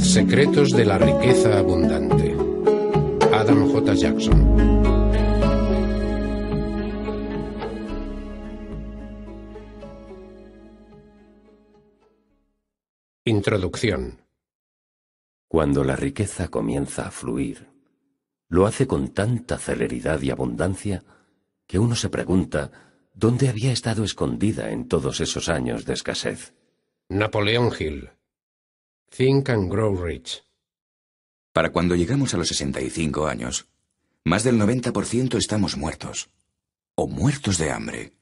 10 secretos de la riqueza abundante. Adam J. Jackson. Introducción. Cuando la riqueza comienza a fluir, lo hace con tanta celeridad y abundancia que uno se pregunta dónde había estado escondida en todos esos años de escasez. Napoleón Hill. Think and Grow Rich. Para cuando llegamos a los 65 años, más del 90% estamos muertos, o muertos de hambre.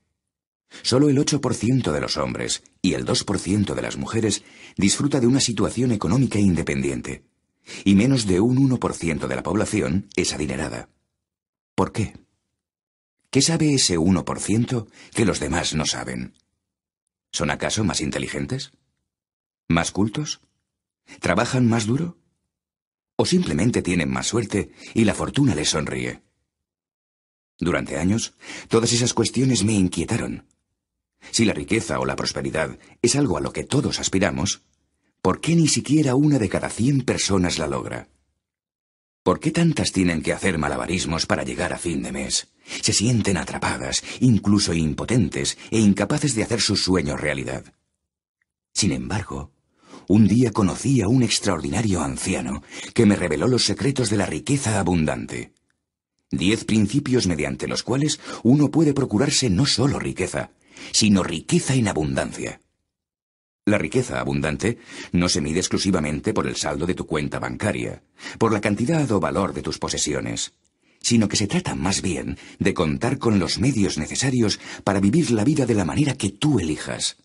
Solo el 8% de los hombres y el 2% de las mujeres disfruta de una situación económica independiente, y menos de un 1% de la población es adinerada. ¿Por qué? ¿Qué sabe ese 1% que los demás no saben? ¿Son acaso más inteligentes? ¿Más cultos? ¿Trabajan más duro? ¿O simplemente tienen más suerte y la fortuna les sonríe? Durante años, todas esas cuestiones me inquietaron. Si la riqueza o la prosperidad es algo a lo que todos aspiramos, ¿por qué ni siquiera una de cada 100 personas la logra? ¿Por qué tantas tienen que hacer malabarismos para llegar a fin de mes? Se sienten atrapadas, incluso impotentes e incapaces de hacer sus sueños realidad. Sin embargo, un día conocí a un extraordinario anciano que me reveló los secretos de la riqueza abundante. 10 principios mediante los cuales uno puede procurarse no solo riqueza, sino riqueza en abundancia. La riqueza abundante no se mide exclusivamente por el saldo de tu cuenta bancaria, por la cantidad o valor de tus posesiones, sino que se trata más bien de contar con los medios necesarios para vivir la vida de la manera que tú elijas.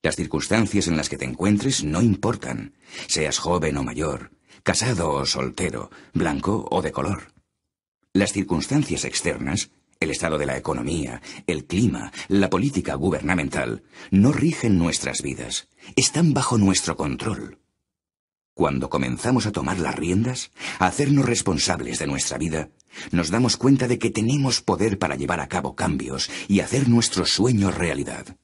Las circunstancias en las que te encuentres no importan, seas joven o mayor, casado o soltero, blanco o de color. Las circunstancias externas, el estado de la economía, el clima, la política gubernamental, no rigen nuestras vidas, están bajo nuestro control. Cuando comenzamos a tomar las riendas, a hacernos responsables de nuestra vida, nos damos cuenta de que tenemos poder para llevar a cabo cambios y hacer nuestros sueños realidad.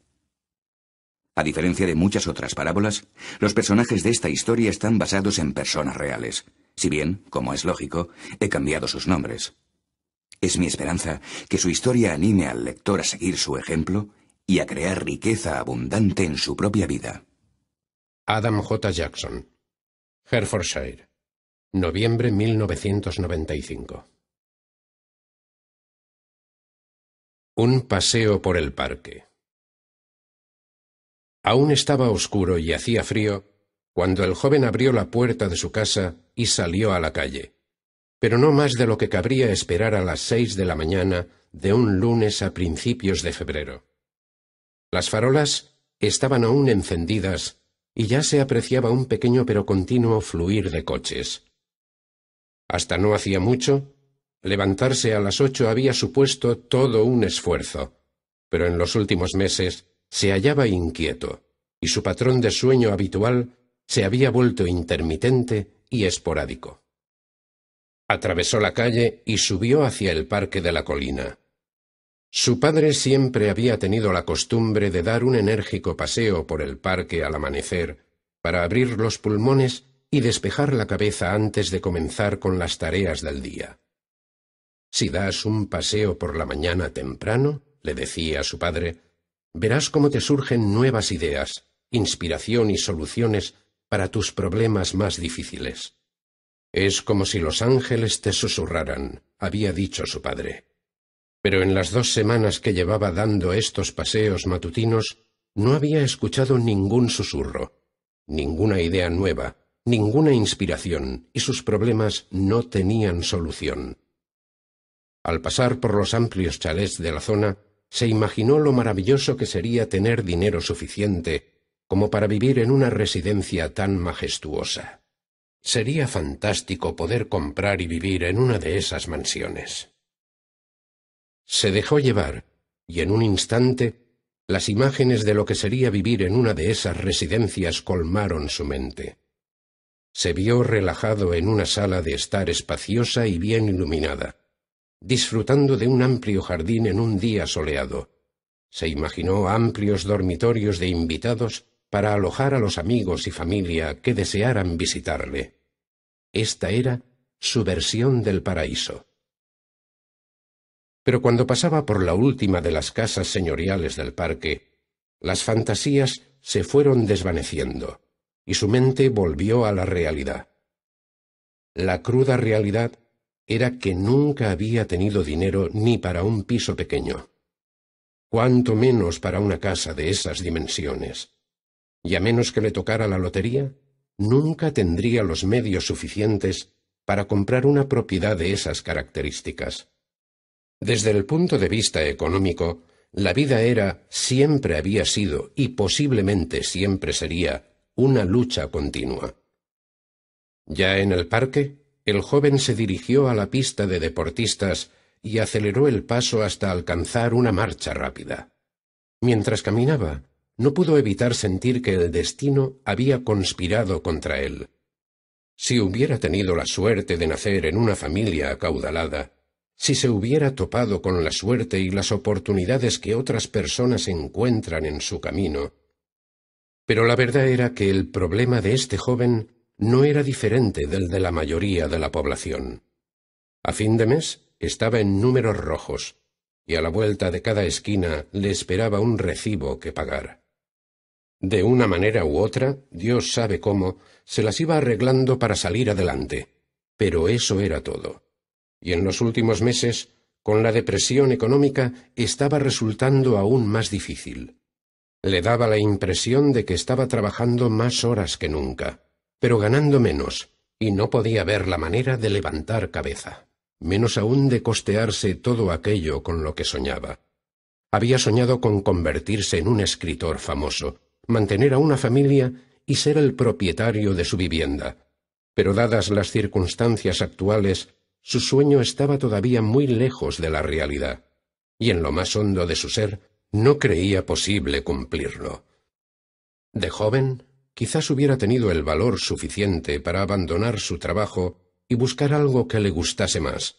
A diferencia de muchas otras parábolas, los personajes de esta historia están basados en personas reales, si bien, como es lógico, he cambiado sus nombres. Es mi esperanza que su historia anime al lector a seguir su ejemplo y a crear riqueza abundante en su propia vida. Adam J. Jackson. Hertfordshire. Noviembre 1995. Un paseo por el parque. Aún estaba oscuro y hacía frío cuando el joven abrió la puerta de su casa y salió a la calle, pero no más de lo que cabría esperar a las 6 de la mañana de un lunes a principios de febrero. Las farolas estaban aún encendidas y ya se apreciaba un pequeño pero continuo fluir de coches. Hasta no hacía mucho, levantarse a las 8 había supuesto todo un esfuerzo, pero en los últimos meses se hallaba inquieto, y su patrón de sueño habitual se había vuelto intermitente y esporádico. Atravesó la calle y subió hacia el parque de la colina. Su padre siempre había tenido la costumbre de dar un enérgico paseo por el parque al amanecer para abrir los pulmones y despejar la cabeza antes de comenzar con las tareas del día. «Si das un paseo por la mañana temprano», le decía a su padre, «verás cómo te surgen nuevas ideas, inspiración y soluciones para tus problemas más difíciles». «Es como si los ángeles te susurraran», había dicho su padre. Pero en las 2 semanas que llevaba dando estos paseos matutinos, no había escuchado ningún susurro, ninguna idea nueva, ninguna inspiración, y sus problemas no tenían solución. Al pasar por los amplios chalés de la zona, se imaginó lo maravilloso que sería tener dinero suficiente como para vivir en una residencia tan majestuosa. Sería fantástico poder comprar y vivir en una de esas mansiones. Se dejó llevar, y en un instante, las imágenes de lo que sería vivir en una de esas residencias colmaron su mente. Se vio relajado en una sala de estar espaciosa y bien iluminada, disfrutando de un amplio jardín en un día soleado. Se imaginó amplios dormitorios de invitados para alojar a los amigos y familia que desearan visitarle. Esta era su versión del paraíso. Pero cuando pasaba por la última de las casas señoriales del parque, las fantasías se fueron desvaneciendo y su mente volvió a la realidad. La cruda realidad era que nunca había tenido dinero ni para un piso pequeño, cuanto menos para una casa de esas dimensiones. Y a menos que le tocara la lotería, nunca tendría los medios suficientes para comprar una propiedad de esas características. Desde el punto de vista económico, la vida siempre había sido y posiblemente siempre sería una lucha continua. Ya en el parque, el joven se dirigió a la pista de deportistas y aceleró el paso hasta alcanzar una marcha rápida. Mientras caminaba, no pudo evitar sentir que el destino había conspirado contra él. Si hubiera tenido la suerte de nacer en una familia acaudalada, si se hubiera topado con la suerte y las oportunidades que otras personas encuentran en su camino. Pero la verdad era que el problema de este joven no era diferente del de la mayoría de la población. A fin de mes estaba en números rojos, y a la vuelta de cada esquina le esperaba un recibo que pagar. De una manera u otra, Dios sabe cómo, se las iba arreglando para salir adelante, pero eso era todo. Y en los últimos meses, con la depresión económica, estaba resultando aún más difícil. Le daba la impresión de que estaba trabajando más horas que nunca, pero ganando menos, y no podía ver la manera de levantar cabeza, menos aún de costearse todo aquello con lo que soñaba. Había soñado con convertirse en un escritor famoso, mantener a una familia y ser el propietario de su vivienda, pero dadas las circunstancias actuales, su sueño estaba todavía muy lejos de la realidad, y en lo más hondo de su ser no creía posible cumplirlo. De joven, quizás hubiera tenido el valor suficiente para abandonar su trabajo y buscar algo que le gustase más,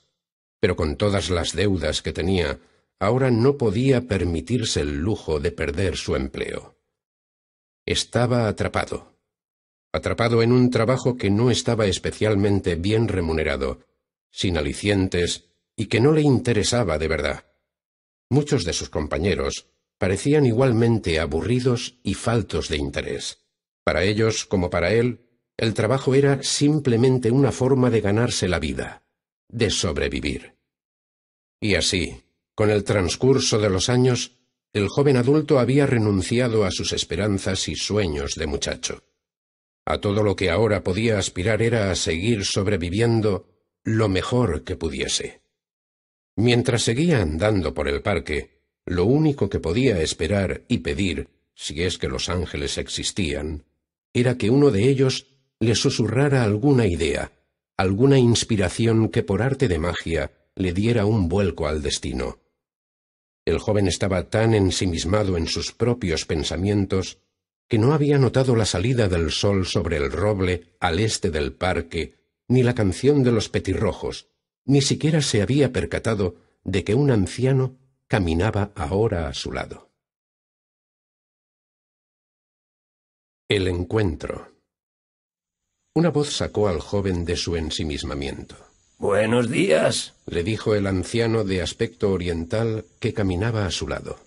pero con todas las deudas que tenía, ahora no podía permitirse el lujo de perder su empleo. Estaba atrapado en un trabajo que no estaba especialmente bien remunerado, sin alicientes y que no le interesaba de verdad. Muchos de sus compañeros parecían igualmente aburridos y faltos de interés. Para ellos, como para él, el trabajo era simplemente una forma de ganarse la vida, de sobrevivir. Y así, con el transcurso de los años, el joven adulto había renunciado a sus esperanzas y sueños de muchacho. A todo lo que ahora podía aspirar era a seguir sobreviviendo lo mejor que pudiese. Mientras seguía andando por el parque, lo único que podía esperar y pedir, si es que los ángeles existían, era que uno de ellos le susurrara alguna idea, alguna inspiración que por arte de magia le diera un vuelco al destino. El joven estaba tan ensimismado en sus propios pensamientos que no había notado la salida del sol sobre el roble al este del parque, ni la canción de los petirrojos, ni siquiera se había percatado de que un anciano caminaba ahora a su lado. El encuentro. Una voz sacó al joven de su ensimismamiento. «Buenos días», le dijo el anciano de aspecto oriental que caminaba a su lado.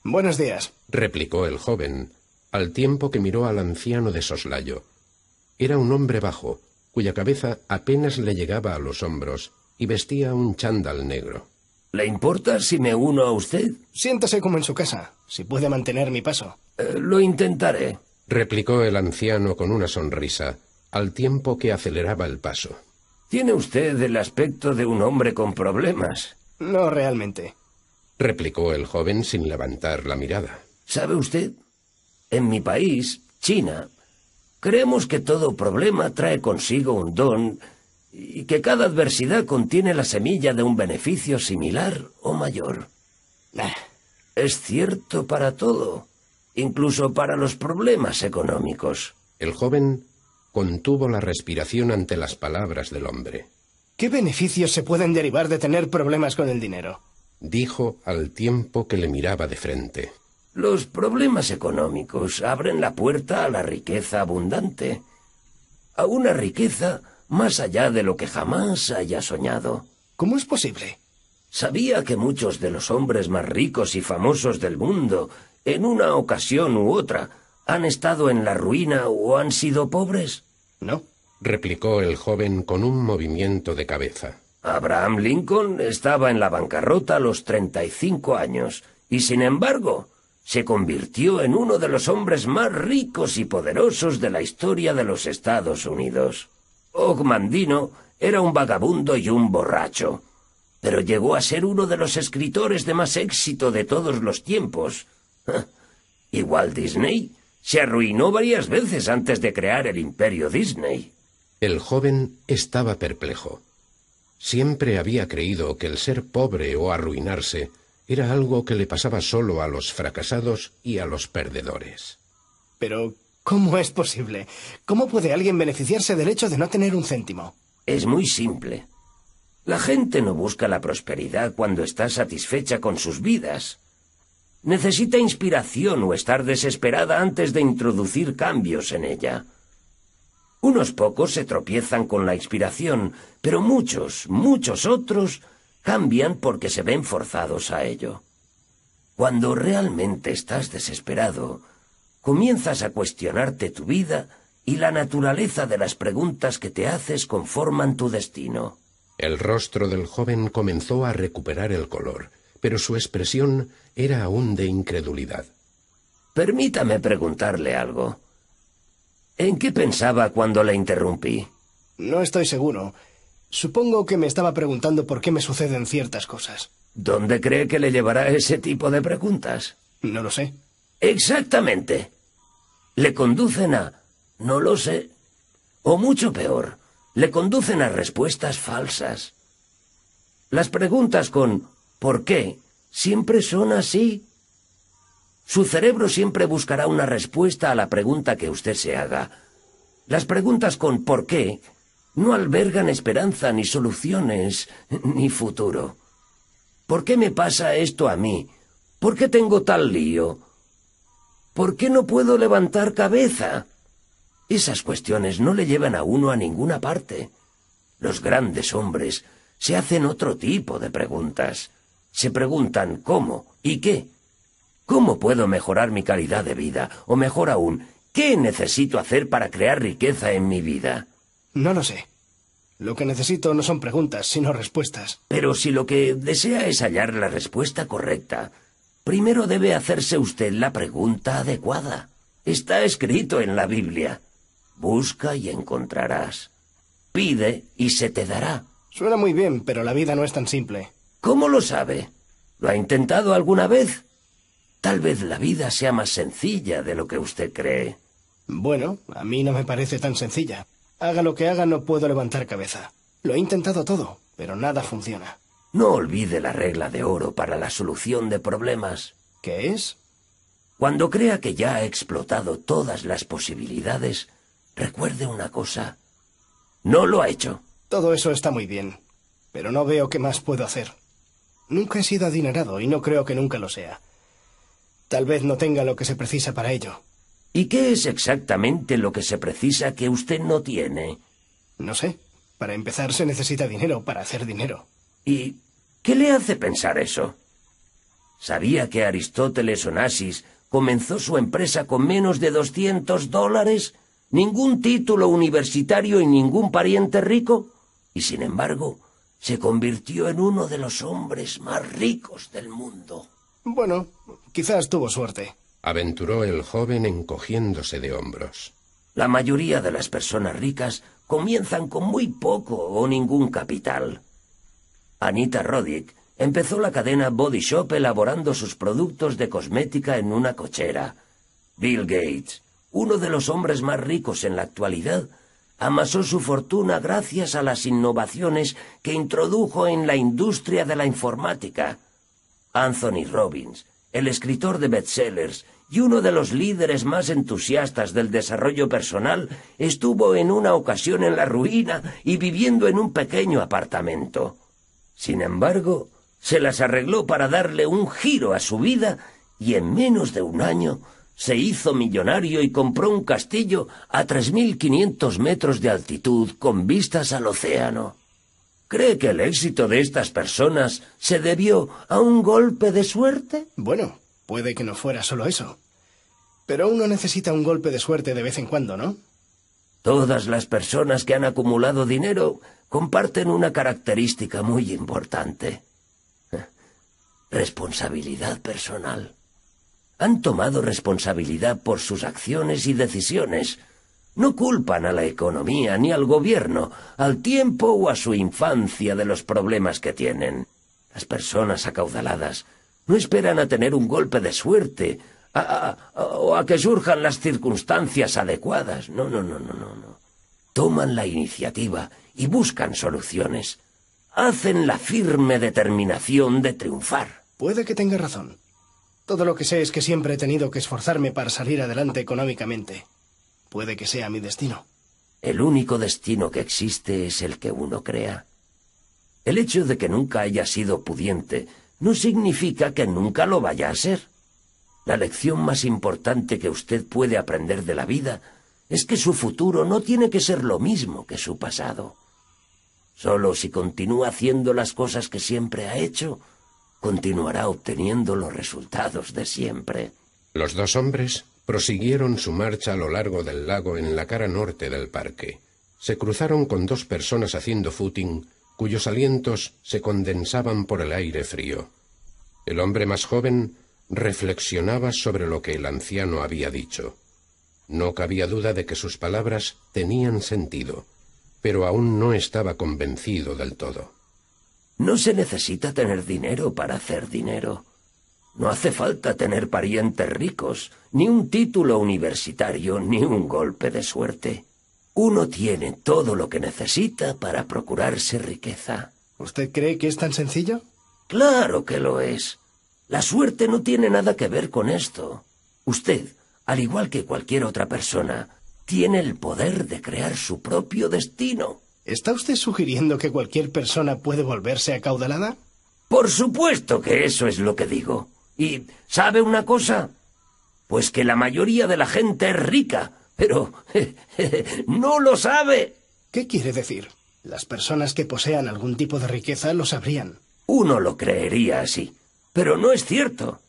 «Buenos días», replicó el joven, al tiempo que miró al anciano de soslayo. Era un hombre bajo, cuya cabeza apenas le llegaba a los hombros, y vestía un chándal negro. «¿Le importa si me uno a usted?» «Siéntase como en su casa, si puede mantener mi paso». «Lo intentaré», replicó el anciano con una sonrisa, al tiempo que aceleraba el paso. «Tiene usted el aspecto de un hombre con problemas». «No realmente», replicó el joven sin levantar la mirada. «¿Sabe usted? En mi país, China, creemos que todo problema trae consigo un don y que cada adversidad contiene la semilla de un beneficio similar o mayor. Es cierto para todo, incluso para los problemas económicos». El joven contuvo la respiración ante las palabras del hombre. «¿Qué beneficios se pueden derivar de tener problemas con el dinero?», dijo al tiempo que le miraba de frente. Los problemas económicos abren la puerta a la riqueza abundante, a una riqueza más allá de lo que jamás haya soñado. ¿Cómo es posible? ¿Sabía que muchos de los hombres más ricos y famosos del mundo, en una ocasión u otra, han estado en la ruina o han sido pobres? No. Replicó el joven con un movimiento de cabeza. Abraham Lincoln estaba en la bancarrota a los 35 años y, sin embargo, se convirtió en uno de los hombres más ricos y poderosos de la historia de los Estados Unidos. Og Mandino era un vagabundo y un borracho, pero llegó a ser uno de los escritores de más éxito de todos los tiempos. Y Walt Disney se arruinó varias veces antes de crear el imperio Disney. El joven estaba perplejo. Siempre había creído que el ser pobre o arruinarse era algo que le pasaba solo a los fracasados y a los perdedores. Pero, ¿cómo es posible? ¿Cómo puede alguien beneficiarse del hecho de no tener un céntimo? Es muy simple. La gente no busca la prosperidad cuando está satisfecha con sus vidas. Necesita inspiración o estar desesperada antes de introducir cambios en ella. Unos pocos se tropiezan con la inspiración, pero muchos otros cambian porque se ven forzados a ello. Cuando realmente estás desesperado, comienzas a cuestionarte tu vida y la naturaleza de las preguntas que te haces conforman tu destino. El rostro del joven comenzó a recuperar el color, pero su expresión era aún de incredulidad. Permítame preguntarle algo. ¿En qué pensaba cuando le interrumpí? No estoy seguro. Supongo que me estaba preguntando por qué me suceden ciertas cosas. ¿Dónde cree que le llevará ese tipo de preguntas? No lo sé. Exactamente. Le conducen a no lo sé. O mucho peor, le conducen a respuestas falsas. Las preguntas con ¿por qué? Siempre son así. Su cerebro siempre buscará una respuesta a la pregunta que usted se haga. Las preguntas con ¿por qué? No albergan esperanza, ni soluciones, ni futuro. ¿Por qué me pasa esto a mí? ¿Por qué tengo tal lío? ¿Por qué no puedo levantar cabeza? Esas cuestiones no le llevan a uno a ninguna parte. Los grandes hombres se hacen otro tipo de preguntas. Se preguntan ¿cómo? ¿Y qué? ¿Cómo puedo mejorar mi calidad de vida? O mejor aún, ¿qué necesito hacer para crear riqueza en mi vida? No lo sé. Lo que necesito no son preguntas, sino respuestas. Pero si lo que desea es hallar la respuesta correcta, primero debe hacerse usted la pregunta adecuada. Está escrito en la Biblia. Busca y encontrarás. Pide y se te dará. Suena muy bien, pero la vida no es tan simple. ¿Cómo lo sabe? ¿Lo ha intentado alguna vez? Tal vez la vida sea más sencilla de lo que usted cree. Bueno, a mí no me parece tan sencilla. Haga lo que haga, no puedo levantar cabeza. Lo he intentado todo, pero nada funciona. No olvide la regla de oro para la solución de problemas. ¿Qué es? Cuando crea que ya ha explotado todas las posibilidades, recuerde una cosa. No lo ha hecho. Todo eso está muy bien, pero no veo qué más puedo hacer. Nunca he sido adinerado y no creo que nunca lo sea. Tal vez no tenga lo que se precisa para ello. ¿Y qué es exactamente lo que se precisa que usted no tiene? No sé. Para empezar se necesita dinero para hacer dinero. ¿Y qué le hace pensar eso? ¿Sabía que Aristóteles Onassis comenzó su empresa con menos de $200? Ningún título universitario y ningún pariente rico. Y sin embargo, se convirtió en uno de los hombres más ricos del mundo. Bueno, quizás tuvo suerte. Aventuró el joven encogiéndose de hombros. La mayoría de las personas ricas comienzan con muy poco o ningún capital. Anita Roddick empezó la cadena Body Shop elaborando sus productos de cosmética en una cochera. Bill Gates, uno de los hombres más ricos en la actualidad, amasó su fortuna gracias a las innovaciones que introdujo en la industria de la informática. Anthony Robbins, el escritor de bestsellers y uno de los líderes más entusiastas del desarrollo personal, estuvo en una ocasión en la ruina y viviendo en un pequeño apartamento. Sin embargo, se las arregló para darle un giro a su vida y en menos de un año se hizo millonario y compró un castillo a 3.500 metros de altitud con vistas al océano. ¿Cree que el éxito de estas personas se debió a un golpe de suerte? Bueno, puede que no fuera solo eso. Pero uno necesita un golpe de suerte de vez en cuando, ¿no? Todas las personas que han acumulado dinero comparten una característica muy importante: responsabilidad personal. Han tomado responsabilidad por sus acciones y decisiones. No culpan a la economía ni al gobierno, al tiempo o a su infancia de los problemas que tienen. Las personas acaudaladas no esperan a tener un golpe de suerte o a que surjan las circunstancias adecuadas. No. Toman la iniciativa y buscan soluciones. Hacen la firme determinación de triunfar. Puede que tenga razón. Todo lo que sé es que siempre he tenido que esforzarme para salir adelante económicamente. Puede que sea mi destino. El único destino que existe es el que uno crea. El hecho de que nunca haya sido pudiente no significa que nunca lo vaya a ser. La lección más importante que usted puede aprender de la vida es que su futuro no tiene que ser lo mismo que su pasado. Solo si continúa haciendo las cosas que siempre ha hecho, continuará obteniendo los resultados de siempre. Los dos hombres prosiguieron su marcha a lo largo del lago en la cara norte del parque. Se cruzaron con dos personas haciendo footing, cuyos alientos se condensaban por el aire frío. El hombre más joven reflexionaba sobre lo que el anciano había dicho. No cabía duda de que sus palabras tenían sentido, pero aún no estaba convencido del todo. No se necesita tener dinero para hacer dinero. No hace falta tener parientes ricos, ni un título universitario, ni un golpe de suerte. Uno tiene todo lo que necesita para procurarse riqueza. ¿Usted cree que es tan sencillo? Claro que lo es. La suerte no tiene nada que ver con esto. Usted, al igual que cualquier otra persona, tiene el poder de crear su propio destino. ¿Está usted sugiriendo que cualquier persona puede volverse acaudalada? Por supuesto que eso es lo que digo. ¿Y sabe una cosa? Pues que la mayoría de la gente es rica, pero no lo sabe. ¿Qué quiere decir? Las personas que posean algún tipo de riqueza lo sabrían. Uno lo creería así, pero no es cierto.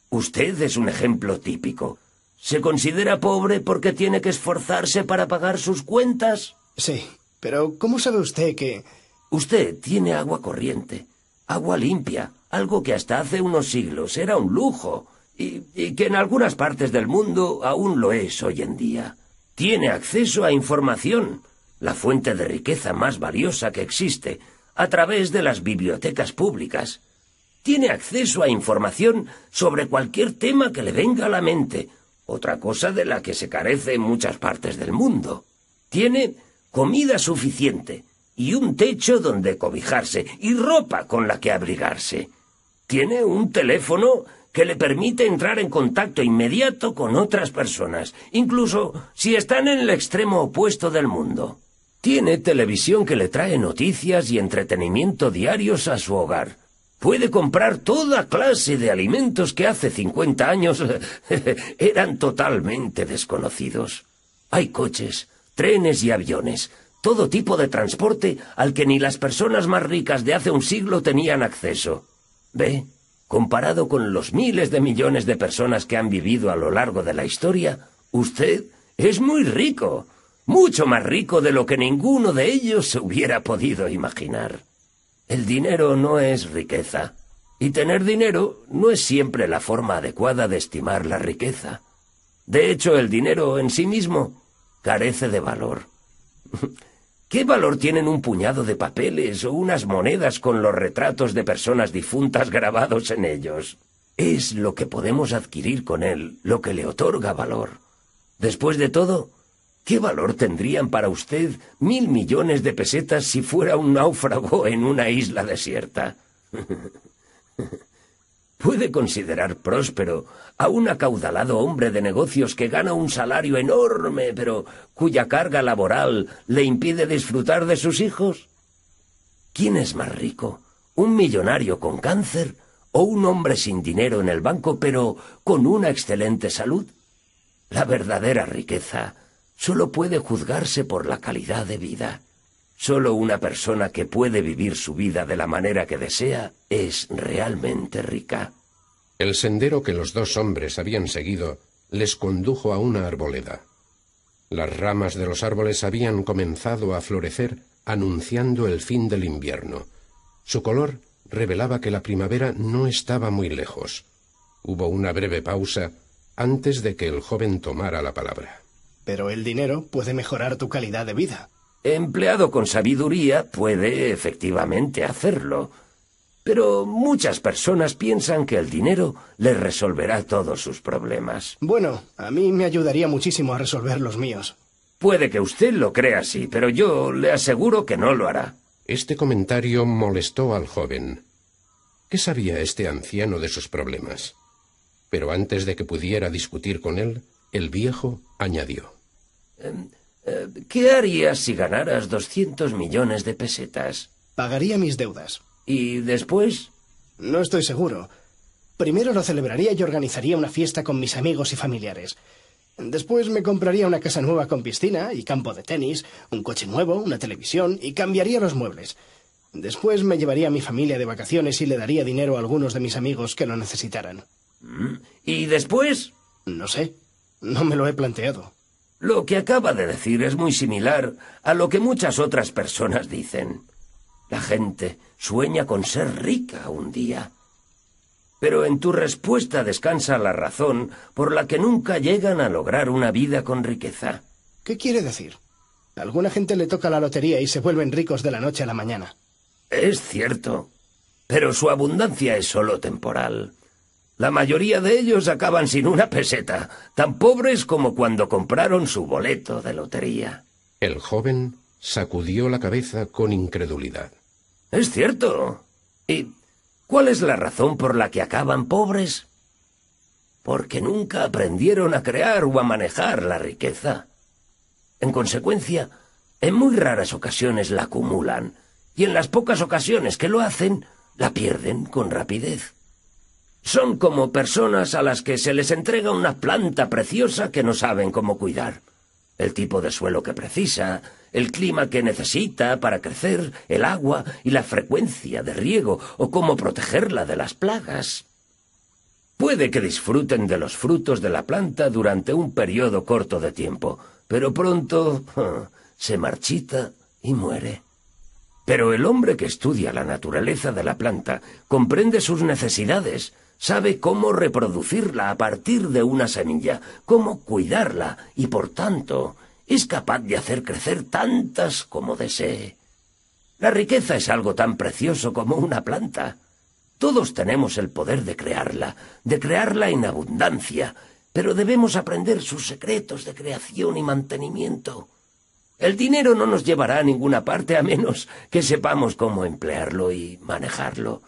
Usted es un ejemplo típico. ¿Se considera pobre porque tiene que esforzarse para pagar sus cuentas? Sí, pero ¿cómo sabe usted que...? Usted tiene agua corriente, agua limpia, algo que hasta hace unos siglos era un lujo y que en algunas partes del mundo aún lo es hoy en día. Tiene acceso a información, la fuente de riqueza más valiosa que existe, a través de las bibliotecas públicas. Tiene acceso a información sobre cualquier tema que le venga a la mente, otra cosa de la que se carece en muchas partes del mundo. Tiene comida suficiente y un techo donde cobijarse y ropa con la que abrigarse. Tiene un teléfono que le permite entrar en contacto inmediato con otras personas, incluso si están en el extremo opuesto del mundo. Tiene televisión que le trae noticias y entretenimiento diarios a su hogar. Puede comprar toda clase de alimentos que hace 50 años eran totalmente desconocidos. Hay coches, trenes y aviones, todo tipo de transporte al que ni las personas más ricas de hace un siglo tenían acceso. ¿Ve? Comparado con los miles de millones de personas que han vivido a lo largo de la historia, usted es muy rico, mucho más rico de lo que ninguno de ellos se hubiera podido imaginar. El dinero no es riqueza, y tener dinero no es siempre la forma adecuada de estimar la riqueza. De hecho, el dinero en sí mismo carece de valor. ¿Qué valor tienen un puñado de papeles o unas monedas con los retratos de personas difuntas grabados en ellos? Es lo que podemos adquirir con él lo que le otorga valor. Después de todo, ¿qué valor tendrían para usted 1.000 millones de pesetas si fuera un náufrago en una isla desierta? Puede considerar próspero a un acaudalado hombre de negocios que gana un salario enorme, pero cuya carga laboral le impide disfrutar de sus hijos. ¿Quién es más rico, un millonario con cáncer o un hombre sin dinero en el banco pero con una excelente salud? La verdadera riqueza solo puede juzgarse por la calidad de vida. Solo una persona que puede vivir su vida de la manera que desea es realmente rica. El sendero que los dos hombres habían seguido les condujo a una arboleda. Las ramas de los árboles habían comenzado a florecer, anunciando el fin del invierno. Su color revelaba que la primavera no estaba muy lejos. Hubo una breve pausa antes de que el joven tomara la palabra. Pero el dinero puede mejorar tu calidad de vida. Empleado con sabiduría puede efectivamente hacerlo. Pero muchas personas piensan que el dinero les resolverá todos sus problemas. Bueno, a mí me ayudaría muchísimo a resolver los míos. Puede que usted lo crea así, pero yo le aseguro que no lo hará. Este comentario molestó al joven. ¿Qué sabía este anciano de sus problemas? Pero antes de que pudiera discutir con él, el viejo añadió. ¿Qué harías si ganaras 200 millones de pesetas? Pagaría mis deudas. ¿Y después? No estoy seguro. Primero lo celebraría y organizaría una fiesta con mis amigos y familiares. Después me compraría una casa nueva con piscina y campo de tenis, un coche nuevo, una televisión y cambiaría los muebles. Después me llevaría a mi familia de vacaciones y le daría dinero a algunos de mis amigos que lo necesitaran. ¿Y después? No sé. No me lo he planteado. Lo que acaba de decir es muy similar a lo que muchas otras personas dicen. La gente sueña con ser rica un día. Pero en tu respuesta descansa la razón por la que nunca llegan a lograr una vida con riqueza. ¿Qué quiere decir? A alguna gente le toca la lotería y se vuelven ricos de la noche a la mañana. Es cierto, pero su abundancia es solo temporal. La mayoría de ellos acaban sin una peseta, tan pobres como cuando compraron su boleto de lotería. El joven sacudió la cabeza con incredulidad. Es cierto. ¿Y cuál es la razón por la que acaban pobres? Porque nunca aprendieron a crear o a manejar la riqueza. En consecuencia, en muy raras ocasiones la acumulan, y en las pocas ocasiones que lo hacen, la pierden con rapidez. Son como personas a las que se les entrega una planta preciosa que no saben cómo cuidar. El tipo de suelo que precisa, el clima que necesita para crecer, el agua y la frecuencia de riego, o cómo protegerla de las plagas. Puede que disfruten de los frutos de la planta durante un periodo corto de tiempo, pero pronto se marchita y muere. Pero el hombre que estudia la naturaleza de la planta comprende sus necesidades, sabe cómo reproducirla a partir de una semilla, cómo cuidarla y, por tanto, es capaz de hacer crecer tantas como desee. La riqueza es algo tan precioso como una planta. Todos tenemos el poder de crearla en abundancia, pero debemos aprender sus secretos de creación y mantenimiento. El dinero no nos llevará a ninguna parte a menos que sepamos cómo emplearlo y manejarlo.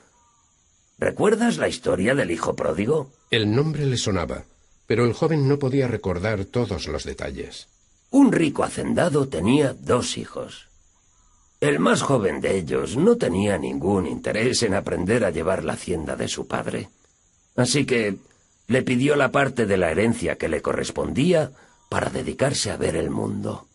¿Recuerdas la historia del hijo pródigo? El nombre le sonaba, pero el joven no podía recordar todos los detalles. Un rico hacendado tenía 2 hijos. El más joven de ellos no tenía ningún interés en aprender a llevar la hacienda de su padre. Así que le pidió la parte de la herencia que le correspondía para dedicarse a ver el mundo.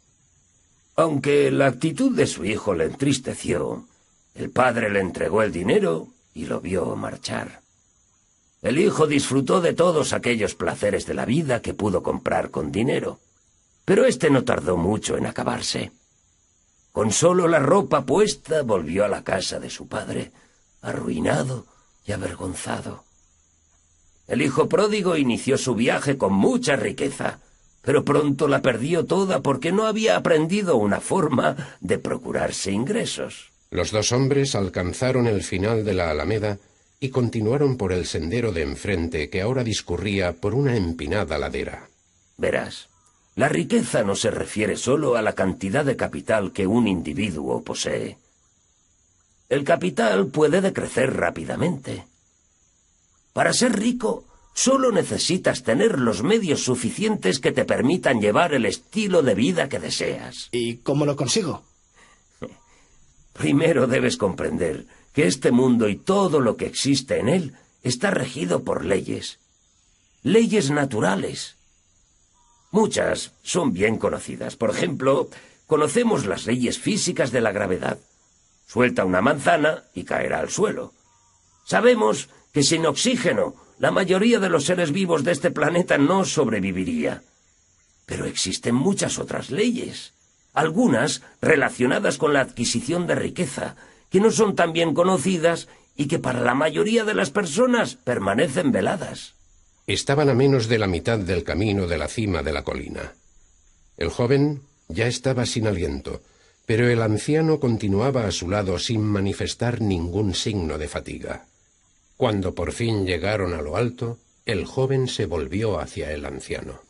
Aunque la actitud de su hijo le entristeció, el padre le entregó el dinero y lo vio marchar. El hijo disfrutó de todos aquellos placeres de la vida que pudo comprar con dinero, pero éste no tardó mucho en acabarse. Con solo la ropa puesta volvió a la casa de su padre, arruinado y avergonzado. El hijo pródigo inició su viaje con mucha riqueza, pero pronto la perdió toda porque no había aprendido una forma de procurarse ingresos. Los 2 hombres alcanzaron el final de la alameda y continuaron por el sendero de enfrente que ahora discurría por una empinada ladera. Verás, la riqueza no se refiere solo a la cantidad de capital que un individuo posee. El capital puede decrecer rápidamente. Para ser rico, solo necesitas tener los medios suficientes que te permitan llevar el estilo de vida que deseas. ¿Y cómo lo consigo? Primero debes comprender que este mundo y todo lo que existe en él está regido por leyes. Leyes naturales. Muchas son bien conocidas. Por ejemplo, conocemos las leyes físicas de la gravedad. Suelta una manzana y caerá al suelo. Sabemos que sin oxígeno, la mayoría de los seres vivos de este planeta no sobreviviría. Pero existen muchas otras leyes, algunas relacionadas con la adquisición de riqueza, que no son tan bien conocidas y que para la mayoría de las personas permanecen veladas. Estaban a menos de la mitad del camino de la cima de la colina. El joven ya estaba sin aliento, pero el anciano continuaba a su lado sin manifestar ningún signo de fatiga. Cuando por fin llegaron a lo alto, el joven se volvió hacia el anciano.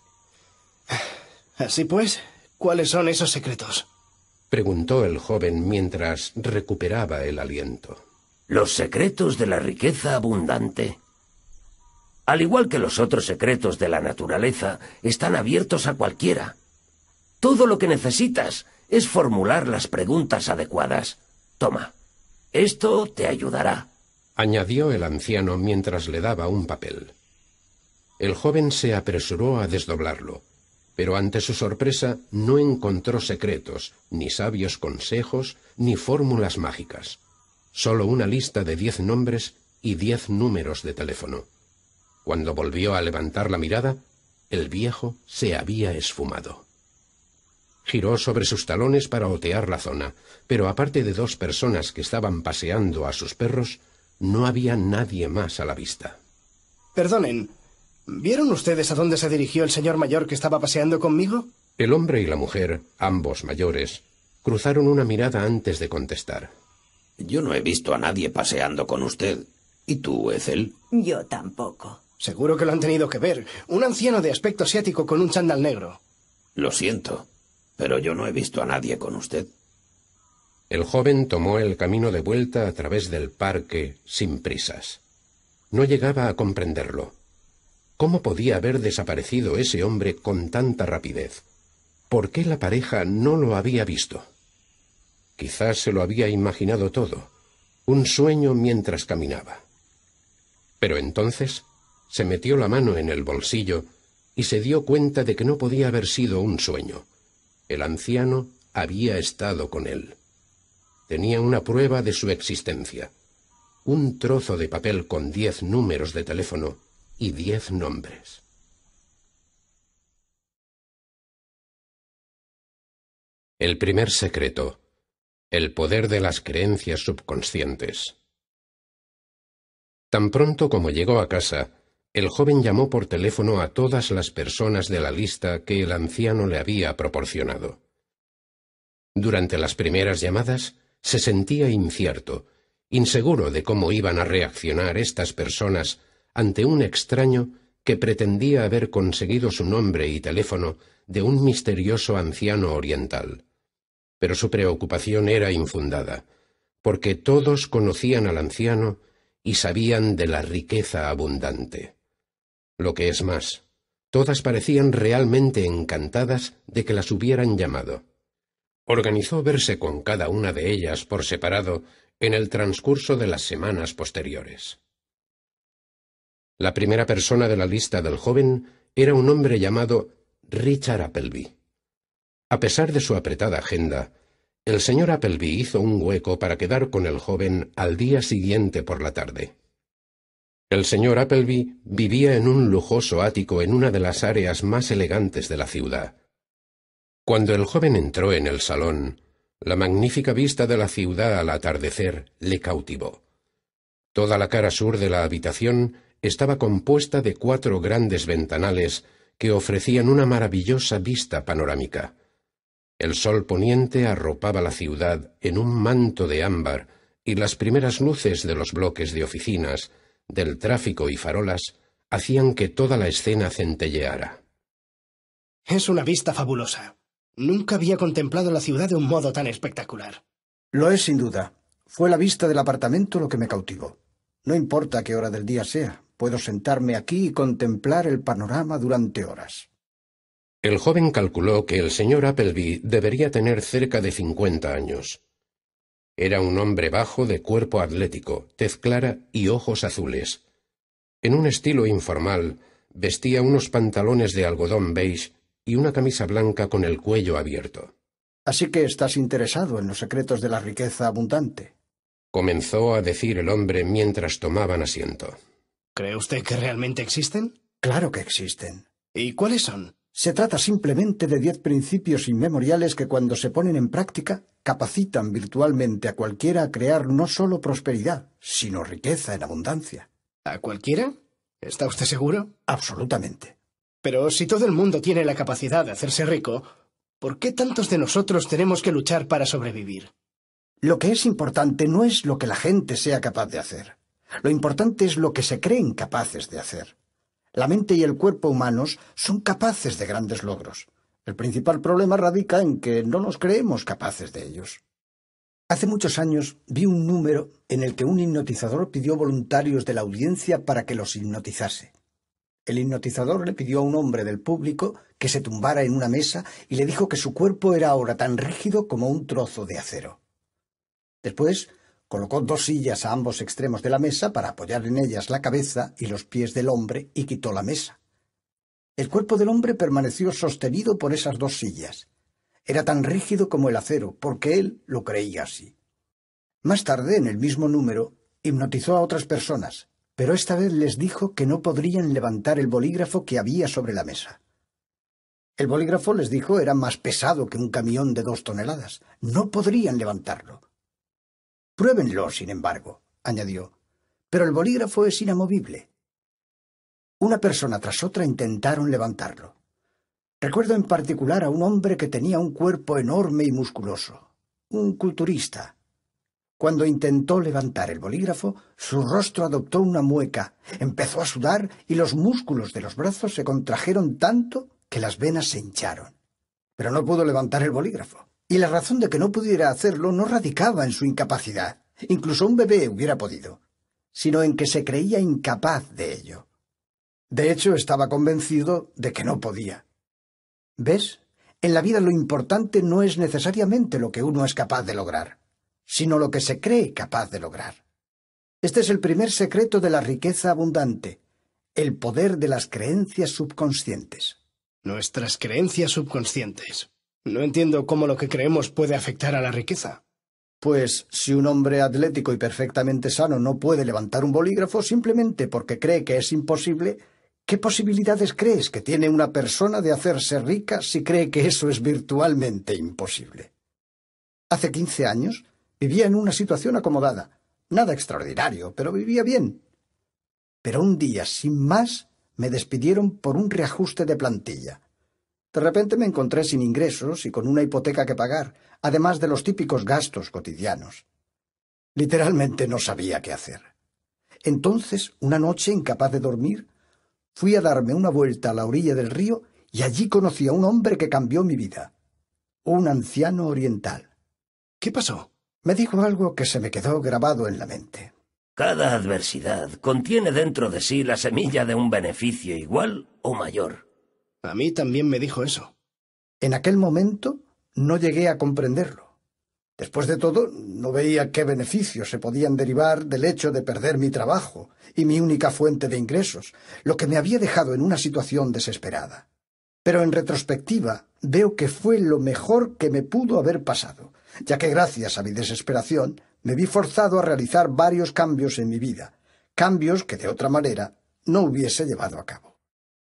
Así pues, ¿cuáles son esos secretos? Preguntó el joven mientras recuperaba el aliento. Los secretos de la riqueza abundante. Al igual que los otros secretos de la naturaleza, están abiertos a cualquiera. Todo lo que necesitas es formular las preguntas adecuadas. Toma, esto te ayudará, añadió el anciano mientras le daba un papel. El joven se apresuró a desdoblarlo, pero ante su sorpresa no encontró secretos, ni sabios consejos, ni fórmulas mágicas. Solo una lista de 10 nombres y 10 números de teléfono. Cuando volvió a levantar la mirada, el viejo se había esfumado. Giró sobre sus talones para otear la zona, pero aparte de 2 personas que estaban paseando a sus perros, no había nadie más a la vista. Perdonen, ¿vieron ustedes a dónde se dirigió el señor mayor que estaba paseando conmigo? El hombre y la mujer, ambos mayores, cruzaron una mirada antes de contestar. Yo no he visto a nadie paseando con usted. ¿Y tú, Ethel? Yo tampoco. Seguro que lo han tenido que ver. Un anciano de aspecto asiático con un chándal negro. Lo siento, pero yo no he visto a nadie con usted. El joven tomó el camino de vuelta a través del parque sin prisas. No llegaba a comprenderlo. ¿Cómo podía haber desaparecido ese hombre con tanta rapidez? ¿Por qué la pareja no lo había visto? Quizás se lo había imaginado todo, un sueño mientras caminaba. Pero entonces se metió la mano en el bolsillo y se dio cuenta de que no podía haber sido un sueño. El anciano había estado con él. Tenía una prueba de su existencia. Un trozo de papel con 10 números de teléfono y 10 nombres. El primer secreto. El poder de las creencias subconscientes. Tan pronto como llegó a casa, el joven llamó por teléfono a todas las personas de la lista que el anciano le había proporcionado. Durante las primeras llamadas, se sentía incierto, inseguro de cómo iban a reaccionar estas personas ante un extraño que pretendía haber conseguido su nombre y teléfono de un misterioso anciano oriental. Pero su preocupación era infundada, porque todos conocían al anciano y sabían de la riqueza abundante. Lo que es más, todas parecían realmente encantadas de que las hubieran llamado. Organizó verse con cada una de ellas por separado en el transcurso de las semanas posteriores. La primera persona de la lista del joven era un hombre llamado Richard Appleby. A pesar de su apretada agenda, el señor Appleby hizo un hueco para quedar con el joven al día siguiente por la tarde. El señor Appleby vivía en un lujoso ático en una de las áreas más elegantes de la ciudad. Cuando el joven entró en el salón, la magnífica vista de la ciudad al atardecer le cautivó. Toda la cara sur de la habitación estaba compuesta de 4 grandes ventanales que ofrecían una maravillosa vista panorámica. El sol poniente arropaba la ciudad en un manto de ámbar y las primeras luces de los bloques de oficinas, del tráfico y farolas hacían que toda la escena centelleara. Es una vista fabulosa. Nunca había contemplado la ciudad de un modo tan espectacular. Lo es sin duda. Fue la vista del apartamento lo que me cautivó. No importa qué hora del día sea, puedo sentarme aquí y contemplar el panorama durante horas. El joven calculó que el señor Appleby debería tener cerca de 50 años. Era un hombre bajo de cuerpo atlético, tez clara y ojos azules. En un estilo informal, vestía unos pantalones de algodón beige y una camisa blanca con el cuello abierto. Así que estás interesado en los secretos de la riqueza abundante. Comenzó a decir el hombre mientras tomaban asiento. ¿Cree usted que realmente existen? Claro que existen. ¿Y cuáles son? Se trata simplemente de 10 principios inmemoriales que cuando se ponen en práctica capacitan virtualmente a cualquiera a crear no solo prosperidad, sino riqueza en abundancia. ¿A cualquiera? ¿Está usted seguro? Absolutamente. Pero si todo el mundo tiene la capacidad de hacerse rico, ¿por qué tantos de nosotros tenemos que luchar para sobrevivir? Lo que es importante no es lo que la gente sea capaz de hacer. Lo importante es lo que se creen capaces de hacer. La mente y el cuerpo humanos son capaces de grandes logros. El principal problema radica en que no nos creemos capaces de ellos. Hace muchos años vi un número en el que un hipnotizador pidió voluntarios de la audiencia para que los hipnotizase. El hipnotizador le pidió a un hombre del público que se tumbara en una mesa y le dijo que su cuerpo era ahora tan rígido como un trozo de acero. Después colocó 2 sillas a ambos extremos de la mesa para apoyar en ellas la cabeza y los pies del hombre y quitó la mesa. El cuerpo del hombre permaneció sostenido por esas 2 sillas. Era tan rígido como el acero, porque él lo creía así. Más tarde, en el mismo número, hipnotizó a otras personas, pero esta vez les dijo que no podrían levantar el bolígrafo que había sobre la mesa. El bolígrafo, les dijo, era más pesado que un camión de 2 toneladas. No podrían levantarlo. Pruébenlo, sin embargo, añadió, pero el bolígrafo es inamovible. Una persona tras otra intentaron levantarlo. Recuerdo en particular a un hombre que tenía un cuerpo enorme y musculoso, un culturista. Cuando intentó levantar el bolígrafo, su rostro adoptó una mueca, empezó a sudar y los músculos de los brazos se contrajeron tanto que las venas se hincharon. Pero no pudo levantar el bolígrafo. Y la razón de que no pudiera hacerlo no radicaba en su incapacidad, incluso un bebé hubiera podido, sino en que se creía incapaz de ello. De hecho, estaba convencido de que no podía. ¿Ves? En la vida lo importante no es necesariamente lo que uno es capaz de lograr, sino lo que se cree capaz de lograr. Este es el primer secreto de la riqueza abundante, el poder de las creencias subconscientes. Nuestras creencias subconscientes. No entiendo cómo lo que creemos puede afectar a la riqueza. Pues si un hombre atlético y perfectamente sano no puede levantar un bolígrafo simplemente porque cree que es imposible, ¿qué posibilidades crees que tiene una persona de hacerse rica si cree que eso es virtualmente imposible? Hace 15 años vivía en una situación acomodada. Nada extraordinario, pero vivía bien. Pero un día, sin más, me despidieron por un reajuste de plantilla. De repente me encontré sin ingresos y con una hipoteca que pagar, además de los típicos gastos cotidianos. Literalmente no sabía qué hacer. Entonces, una noche, incapaz de dormir, fui a darme una vuelta a la orilla del río y allí conocí a un hombre que cambió mi vida. Un anciano oriental. ¿Qué pasó? Me dijo algo que se me quedó grabado en la mente. Cada adversidad contiene dentro de sí la semilla de un beneficio igual o mayor. A mí también me dijo eso. En aquel momento no llegué a comprenderlo. Después de todo, no veía qué beneficios se podían derivar del hecho de perder mi trabajo y mi única fuente de ingresos, lo que me había dejado en una situación desesperada. Pero en retrospectiva veo que fue lo mejor que me pudo haber pasado, ya que gracias a mi desesperación me vi forzado a realizar varios cambios en mi vida, cambios que de otra manera no hubiese llevado a cabo.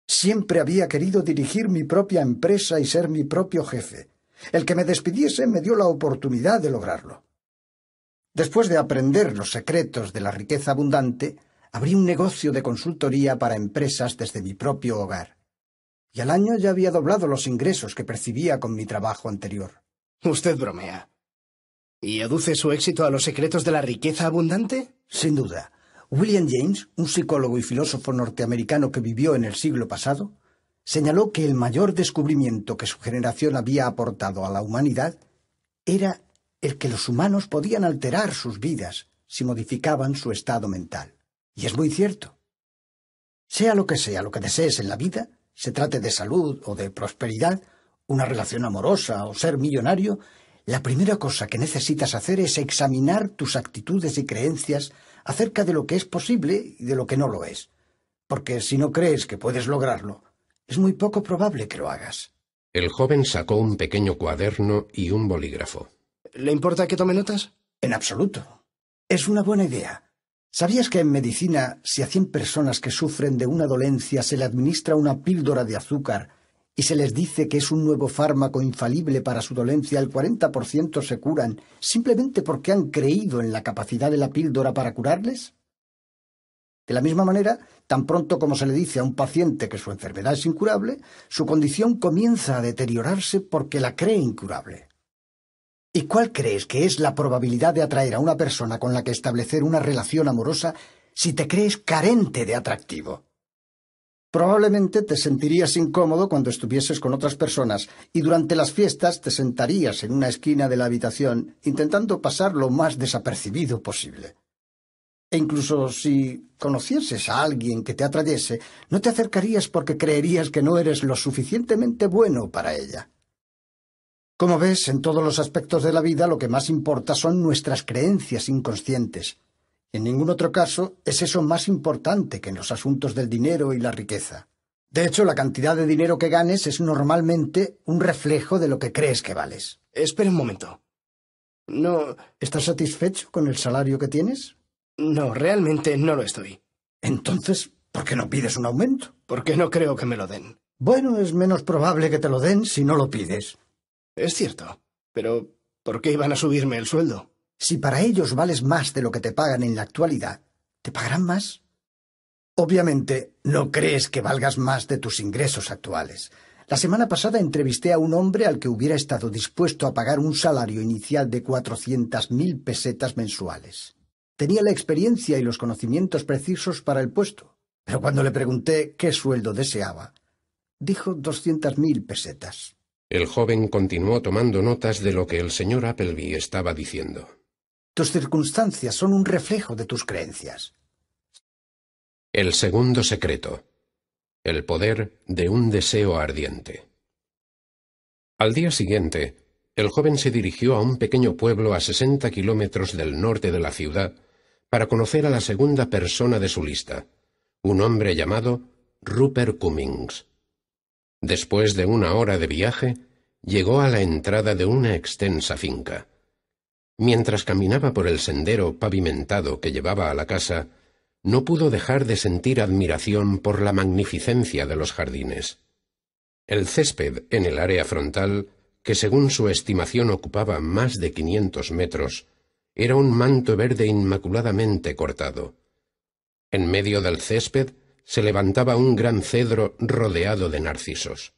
Siempre había querido dirigir mi propia empresa y ser mi propio jefe. El que me despidiese me dio la oportunidad de lograrlo. Después de aprender los secretos de la riqueza abundante, abrí un negocio de consultoría para empresas desde mi propio hogar. Y al año ya había doblado los ingresos que percibía con mi trabajo anterior. Usted bromea. ¿Y aduce su éxito a los secretos de la riqueza abundante? Sin duda. William James, un psicólogo y filósofo norteamericano que vivió en el siglo pasado, señaló que el mayor descubrimiento que su generación había aportado a la humanidad era el que los humanos podían alterar sus vidas si modificaban su estado mental. Y es muy cierto. Sea lo que desees en la vida, se trate de salud o de prosperidad, una relación amorosa o ser millonario, la primera cosa que necesitas hacer es examinar tus actitudes y creencias acerca de lo que es posible y de lo que no lo es. porque si no crees que puedes lograrlo, es muy poco probable que lo hagas. El joven sacó un pequeño cuaderno y un bolígrafo. ¿Le importa que tome notas? En absoluto. Es una buena idea. ¿Sabías que en medicina, si a 100 personas que sufren de una dolencia se le administra una píldora de azúcar y se les dice que es un nuevo fármaco infalible para su dolencia, el 40% se curan simplemente porque han creído en la capacidad de la píldora para curarles? De la misma manera, tan pronto como se le dice a un paciente que su enfermedad es incurable, su condición comienza a deteriorarse porque la cree incurable. ¿Y cuál crees que es la probabilidad de atraer a una persona con la que establecer una relación amorosa si te crees carente de atractivo? Probablemente te sentirías incómodo cuando estuvieses con otras personas y durante las fiestas te sentarías en una esquina de la habitación intentando pasar lo más desapercibido posible. E incluso si conocieses a alguien que te atrayese, no te acercarías porque creerías que no eres lo suficientemente bueno para ella. Como ves, en todos los aspectos de la vida lo que más importa son nuestras creencias inconscientes. En ningún otro caso es eso más importante que en los asuntos del dinero y la riqueza. De hecho, la cantidad de dinero que ganes es normalmente un reflejo de lo que crees que vales. Espera un momento. No, ¿Estás satisfecho con el salario que tienes? no, realmente no lo estoy. Entonces, ¿por qué no pides un aumento? Porque no creo que me lo den. Bueno, es menos probable que te lo den si no lo pides. Es cierto. Pero, ¿por qué iban a subirme el sueldo? Si para ellos vales más de lo que te pagan en la actualidad, ¿te pagarán más? Obviamente, no crees que valgas más de tus ingresos actuales. La semana pasada entrevisté a un hombre al que hubiera estado dispuesto a pagar un salario inicial de 400.000 pesetas mensuales. Tenía la experiencia y los conocimientos precisos para el puesto, pero cuando le pregunté qué sueldo deseaba, dijo 200.000 pesetas. El joven continuó tomando notas de lo que el señor Appleby estaba diciendo. Tus circunstancias son un reflejo de tus creencias. El segundo secreto. El poder de un deseo ardiente. Al día siguiente, el joven se dirigió a un pequeño pueblo a 60 kilómetros del norte de la ciudad para conocer a la segunda persona de su lista, un hombre llamado Rupert Cummings. Después de 1 hora de viaje, llegó a la entrada de una extensa finca. Mientras caminaba por el sendero pavimentado que llevaba a la casa, no pudo dejar de sentir admiración por la magnificencia de los jardines. El césped en el área frontal, que según su estimación ocupaba más de 500 metros, era un manto verde inmaculadamente cortado. En medio del césped se levantaba un gran cedro rodeado de narcisos.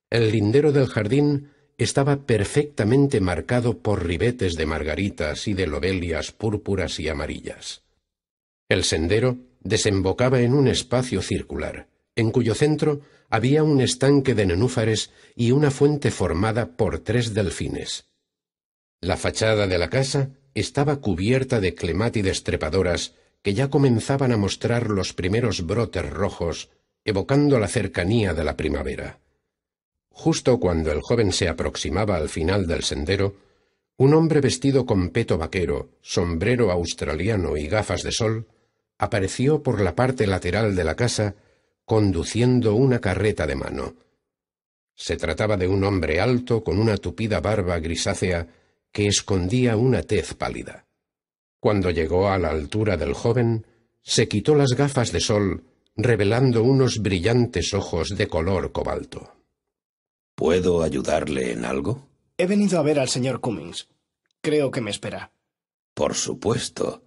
El lindero del jardín estaba perfectamente marcado por ribetes de margaritas y de lobelias púrpuras y amarillas. El sendero desembocaba en un espacio circular, en cuyo centro había un estanque de nenúfares y una fuente formada por 3 delfines. La fachada de la casa estaba cubierta de clemátides trepadoras que ya comenzaban a mostrar los primeros brotes rojos, evocando la cercanía de la primavera. Justo cuando el joven se aproximaba al final del sendero, un hombre vestido con peto vaquero, sombrero australiano y gafas de sol, apareció por la parte lateral de la casa conduciendo una carreta de mano. Se trataba de un hombre alto con una tupida barba grisácea que escondía una tez pálida. Cuando llegó a la altura del joven, se quitó las gafas de sol, revelando unos brillantes ojos de color cobalto. ¿Puedo ayudarle en algo? He venido a ver al señor Cummings. Creo que me espera. Por supuesto.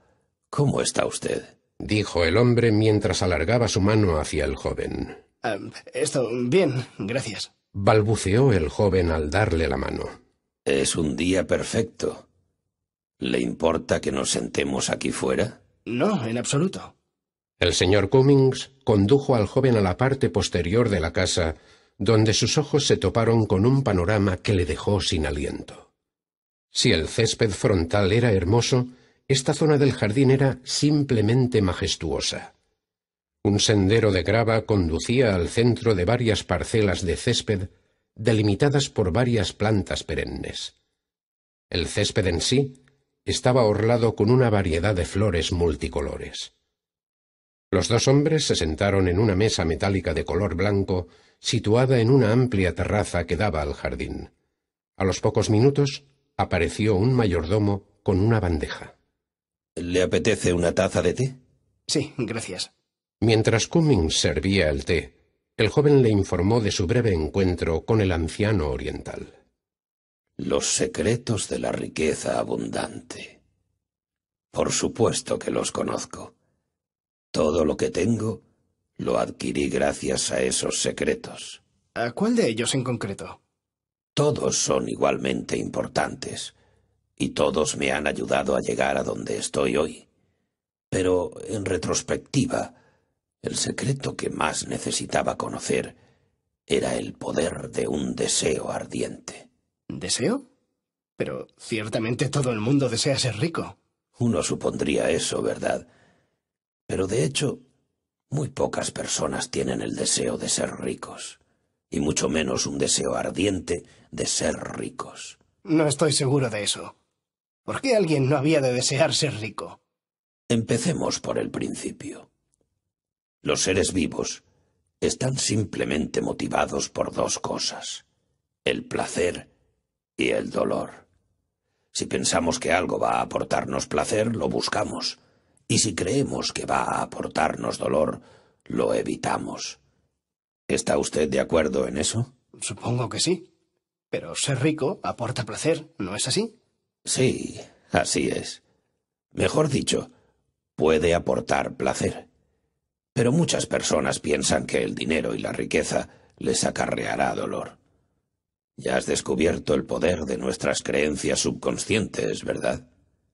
¿Cómo está usted? Dijo el hombre mientras alargaba su mano hacia el joven. Bien, gracias. Balbuceó el joven al darle la mano. Es un día perfecto. ¿Le importa que nos sentemos aquí fuera? No, en absoluto. El señor Cummings condujo al joven a la parte posterior de la casa, donde sus ojos se toparon con un panorama que le dejó sin aliento. Si el césped frontal era hermoso, esta zona del jardín era simplemente majestuosa. Un sendero de grava conducía al centro de varias parcelas de césped delimitadas por varias plantas perennes. El césped en sí estaba orlado con una variedad de flores multicolores. Los dos hombres se sentaron en una mesa metálica de color blanco, situada en una amplia terraza que daba al jardín. A los pocos minutos apareció un mayordomo con una bandeja. ¿Le apetece una taza de té? Sí, gracias. Mientras Cummings servía el té, el joven le informó de su breve encuentro con el anciano oriental. Los secretos de la riqueza abundante. Por supuesto que los conozco. Todo lo que tengo lo adquirí gracias a esos secretos. ¿A cuál de ellos en concreto? Todos son igualmente importantes, y todos me han ayudado a llegar a donde estoy hoy. Pero, en retrospectiva, el secreto que más necesitaba conocer era el poder de un deseo ardiente. ¿Deseo? Pero ciertamente todo el mundo desea ser rico. Uno supondría eso, ¿verdad? Pero de hecho, muy pocas personas tienen el deseo de ser ricos, y mucho menos un deseo ardiente de ser ricos. No estoy seguro de eso. ¿Por qué alguien no había de desear ser rico? Empecemos por el principio. Los seres vivos están simplemente motivados por dos cosas: el placer y el dolor. Si pensamos que algo va a aportarnos placer, lo buscamos. Y si creemos que va a aportarnos dolor, lo evitamos. ¿Está usted de acuerdo en eso? Supongo que sí. Pero ser rico aporta placer, ¿no es así? Sí, así es. Mejor dicho, puede aportar placer. Pero muchas personas piensan que el dinero y la riqueza les acarreará dolor. Ya has descubierto el poder de nuestras creencias subconscientes, ¿verdad?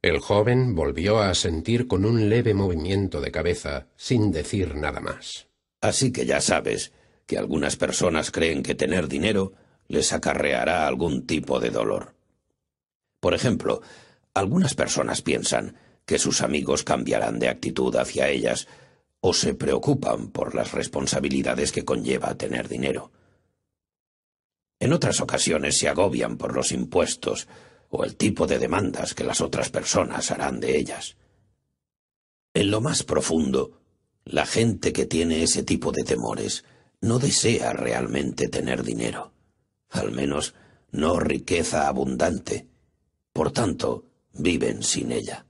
El joven volvió a asentir con un leve movimiento de cabeza, sin decir nada más. Así que ya sabes que algunas personas creen que tener dinero les acarreará algún tipo de dolor. Por ejemplo, algunas personas piensan que sus amigos cambiarán de actitud hacia ellas o se preocupan por las responsabilidades que conlleva tener dinero. En otras ocasiones se agobian por los impuestos o el tipo de demandas que las otras personas harán de ellas. En lo más profundo, la gente que tiene ese tipo de temores no desea realmente tener dinero, al menos no riqueza abundante. Por tanto, viven sin ella.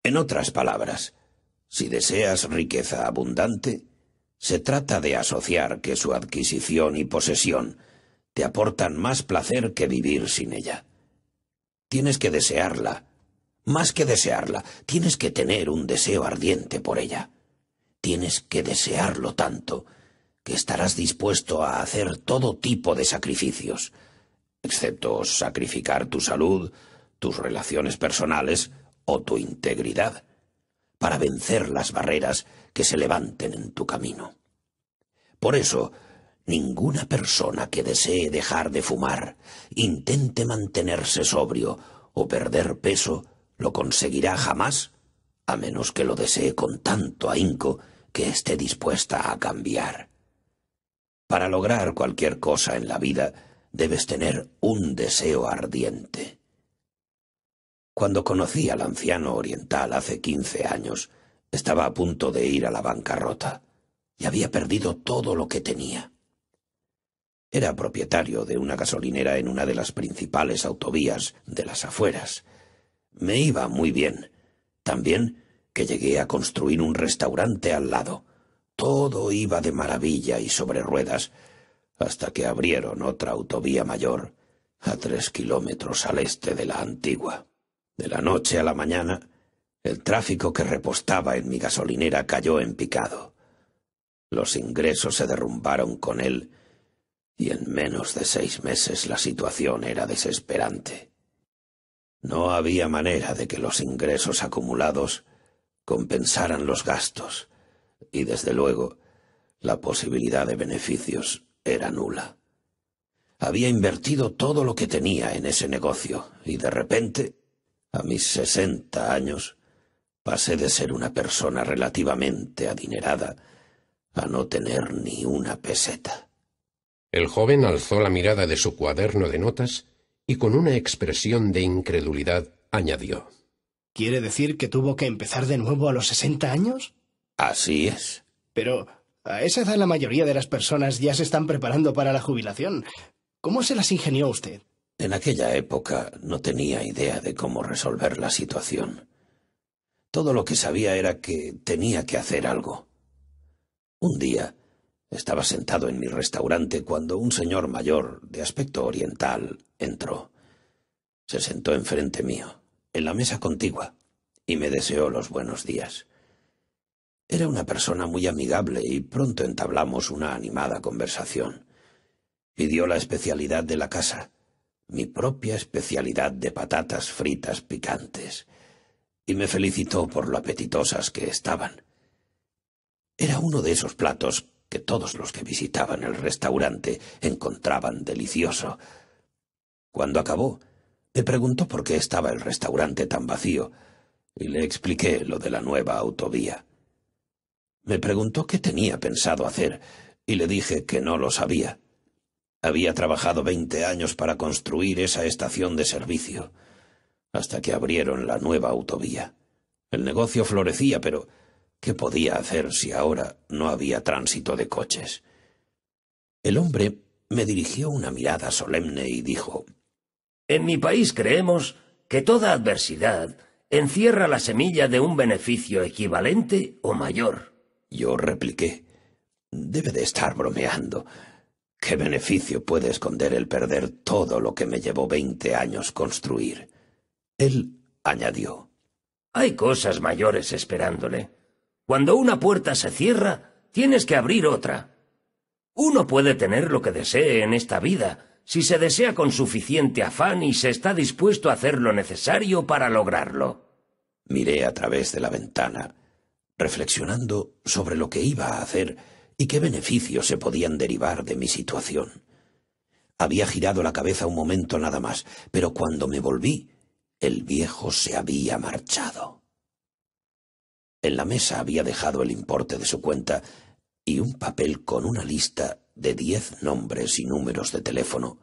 En otras palabras, si deseas riqueza abundante, se trata de asociar que su adquisición y posesión te aportan más placer que vivir sin ella. Tienes que desearla. Más que desearla, tienes que tener un deseo ardiente por ella. Tienes que desearlo tanto que estarás dispuesto a hacer todo tipo de sacrificios, excepto sacrificar tu salud, tus relaciones personales o tu integridad, para vencer las barreras que se levanten en tu camino. Por eso, ninguna persona que desee dejar de fumar, intente mantenerse sobrio o perder peso, lo conseguirá jamás, a menos que lo desee con tanto ahínco que esté dispuesta a cambiar. Para lograr cualquier cosa en la vida, debes tener un deseo ardiente. Cuando conocí al anciano oriental hace 15 años, estaba a punto de ir a la bancarrota y había perdido todo lo que tenía. Era propietario de una gasolinera en una de las principales autovías de las afueras. Me iba muy bien. También que llegué a construir un restaurante al lado. Todo iba de maravilla y sobre ruedas, hasta que abrieron otra autovía mayor a 3 kilómetros al este de la antigua. De la noche a la mañana, el tráfico que repostaba en mi gasolinera cayó en picado. Los ingresos se derrumbaron con él, y en menos de 6 meses la situación era desesperante. No había manera de que los ingresos acumulados compensaran los gastos, y desde luego la posibilidad de beneficios era nula. Había invertido todo lo que tenía en ese negocio, y de repente, a mis 60 años, pasé de ser una persona relativamente adinerada a no tener ni una peseta. El joven alzó la mirada de su cuaderno de notas y con una expresión de incredulidad añadió: ¿Quiere decir que tuvo que empezar de nuevo a los 60 años? Así es. Pero a esa edad la mayoría de las personas ya se están preparando para la jubilación. ¿Cómo se las ingenió usted? En aquella época no tenía idea de cómo resolver la situación. Todo lo que sabía era que tenía que hacer algo. Un día estaba sentado en mi restaurante cuando un señor mayor, de aspecto oriental, entró. Se sentó enfrente mío, en la mesa contigua, y me deseó los buenos días. Era una persona muy amigable y pronto entablamos una animada conversación. Pidió la especialidad de la casa, mi propia especialidad de patatas fritas picantes, y me felicitó por lo apetitosas que estaban. Era uno de esos platos que todos los que visitaban el restaurante encontraban delicioso. Cuando acabó, me preguntó por qué estaba el restaurante tan vacío, y le expliqué lo de la nueva autovía. Me preguntó qué tenía pensado hacer, y le dije que no lo sabía. Había trabajado 20 años para construir esa estación de servicio, hasta que abrieron la nueva autovía. El negocio florecía, pero ¿qué podía hacer si ahora no había tránsito de coches? El hombre me dirigió una mirada solemne y dijo: En mi país creemos que toda adversidad encierra la semilla de un beneficio equivalente o mayor. Yo repliqué: debe de estar bromeando. ¿Qué beneficio puede esconder el perder todo lo que me llevó 20 años construir? Él añadió: Hay cosas mayores esperándole. Cuando una puerta se cierra, tienes que abrir otra. Uno puede tener lo que desee en esta vida, si se desea con suficiente afán y se está dispuesto a hacer lo necesario para lograrlo. Miré a través de la ventana, reflexionando sobre lo que iba a hacer y qué beneficios se podían derivar de mi situación. Había girado la cabeza un momento nada más, pero cuando me volví, el viejo se había marchado. En la mesa había dejado el importe de su cuenta y un papel con una lista de 10 nombres y números de teléfono,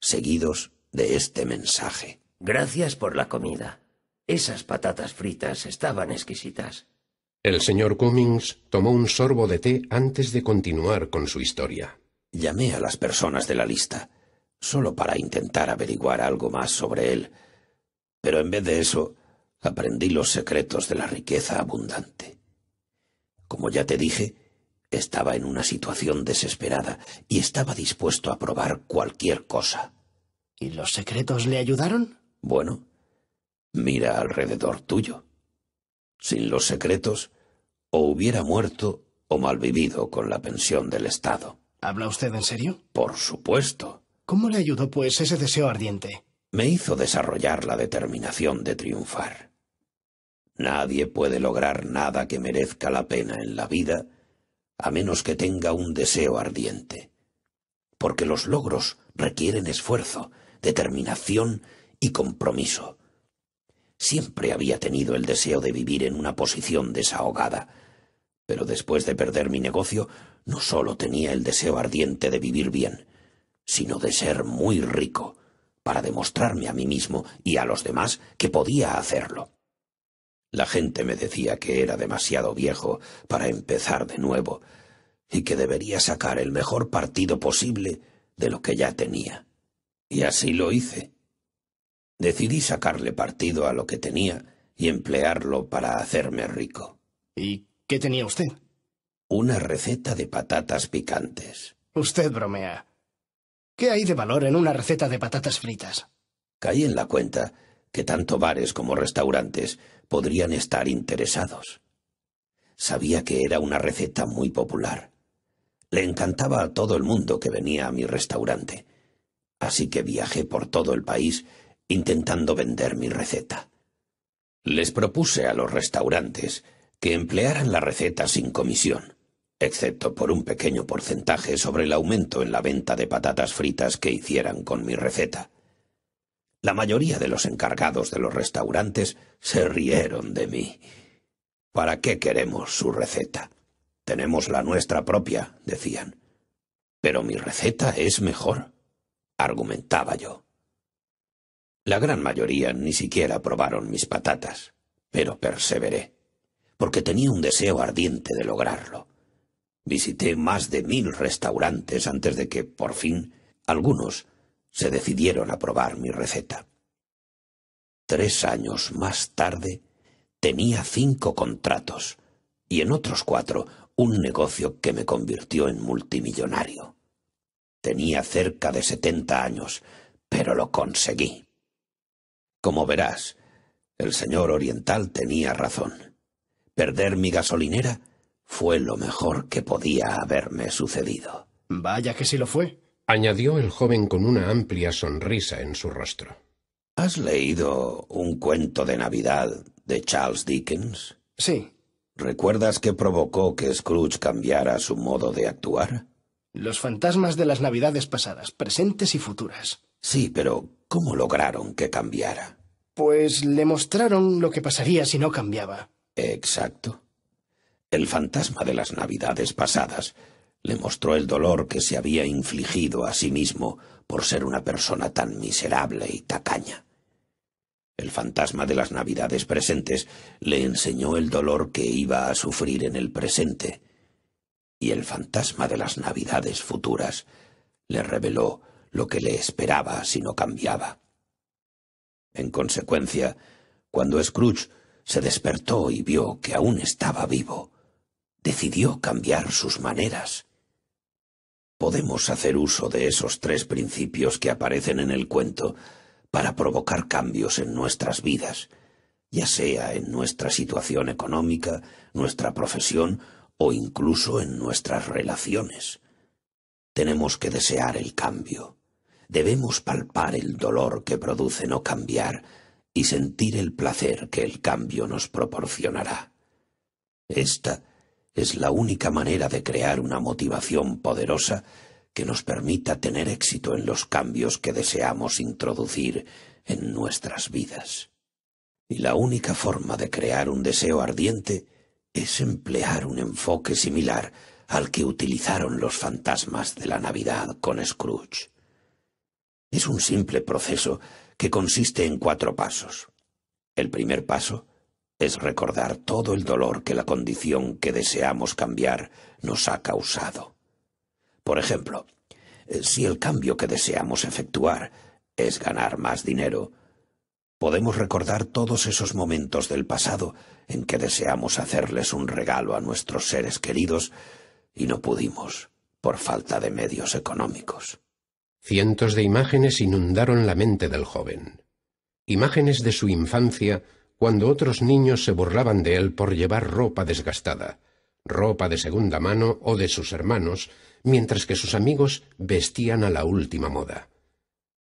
seguidos de este mensaje: Gracias por la comida. Esas patatas fritas estaban exquisitas. El señor Cummings tomó un sorbo de té antes de continuar con su historia. Llamé a las personas de la lista, solo para intentar averiguar algo más sobre él, pero en vez de eso, aprendí los secretos de la riqueza abundante. Como ya te dije, estaba en una situación desesperada y estaba dispuesto a probar cualquier cosa. ¿Y los secretos le ayudaron? Bueno, mira alrededor tuyo. Sin los secretos, o hubiera muerto o malvivido con la pensión del Estado. ¿Habla usted en serio? Por supuesto. ¿Cómo le ayudó, pues, ese deseo ardiente? Me hizo desarrollar la determinación de triunfar. Nadie puede lograr nada que merezca la pena en la vida a menos que tenga un deseo ardiente. Porque los logros requieren esfuerzo, determinación y compromiso. Siempre había tenido el deseo de vivir en una posición desahogada, pero después de perder mi negocio, no solo tenía el deseo ardiente de vivir bien, sino de ser muy rico, para demostrarme a mí mismo y a los demás que podía hacerlo. La gente me decía que era demasiado viejo para empezar de nuevo y que debería sacar el mejor partido posible de lo que ya tenía. Y así lo hice. Decidí sacarle partido a lo que tenía y emplearlo para hacerme rico. ¿Y qué tenía usted? Una receta de patatas picantes. Usted bromea. ¿Qué hay de valor en una receta de patatas fritas? Caí en la cuenta que tanto bares como restaurantes podrían estar interesados. Sabía que era una receta muy popular. Le encantaba a todo el mundo que venía a mi restaurante. Así que viajé por todo el país intentando vender mi receta. Les propuse a los restaurantes que emplearan la receta sin comisión, excepto por un pequeño porcentaje sobre el aumento en la venta de patatas fritas que hicieran con mi receta. La mayoría de los encargados de los restaurantes se rieron de mí. ¿Para qué queremos su receta? Tenemos la nuestra propia, decían. Pero mi receta es mejor, argumentaba yo. La gran mayoría ni siquiera probaron mis patatas, pero perseveré. porque tenía un deseo ardiente de lograrlo. Visité más de 1000 restaurantes antes de que, por fin, algunos se decidieron a probar mi receta. 3 años más tarde, tenía 5 contratos y en otros 4 un negocio que me convirtió en multimillonario. Tenía cerca de 70 años, pero lo conseguí. Como verás, el señor oriental tenía razón. Perder mi gasolinera fue lo mejor que podía haberme sucedido. Vaya que sí lo fue, añadió el joven con una amplia sonrisa en su rostro. ¿Has leído un cuento de Navidad de Charles Dickens? Sí. ¿Recuerdas qué provocó que Scrooge cambiara su modo de actuar? Los fantasmas de las Navidades pasadas, presentes y futuras. Sí, pero ¿cómo lograron que cambiara? Pues le mostraron lo que pasaría si no cambiaba. Exacto. El fantasma de las Navidades pasadas le mostró el dolor que se había infligido a sí mismo por ser una persona tan miserable y tacaña. El fantasma de las Navidades presentes le enseñó el dolor que iba a sufrir en el presente, y el fantasma de las Navidades futuras le reveló lo que le esperaba si no cambiaba. En consecuencia, cuando Scrooge se despertó y vio que aún estaba vivo, decidió cambiar sus maneras. Podemos hacer uso de esos 3 principios que aparecen en el cuento para provocar cambios en nuestras vidas, ya sea en nuestra situación económica, nuestra profesión o incluso en nuestras relaciones. Tenemos que desear el cambio. Debemos palpar el dolor que produce no cambiar y sentir el placer que el cambio nos proporcionará. Esta es la única manera de crear una motivación poderosa que nos permita tener éxito en los cambios que deseamos introducir en nuestras vidas. Y la única forma de crear un deseo ardiente es emplear un enfoque similar al que utilizaron los fantasmas de la Navidad con Scrooge. Es un simple proceso que consiste en 4 pasos. El primer paso es recordar todo el dolor que la condición que deseamos cambiar nos ha causado. Por ejemplo, si el cambio que deseamos efectuar es ganar más dinero, podemos recordar todos esos momentos del pasado en que deseamos hacerles un regalo a nuestros seres queridos y no pudimos por falta de medios económicos. Cientos de imágenes inundaron la mente del joven. Imágenes de su infancia, cuando otros niños se burlaban de él por llevar ropa desgastada, ropa de segunda mano o de sus hermanos, mientras que sus amigos vestían a la última moda.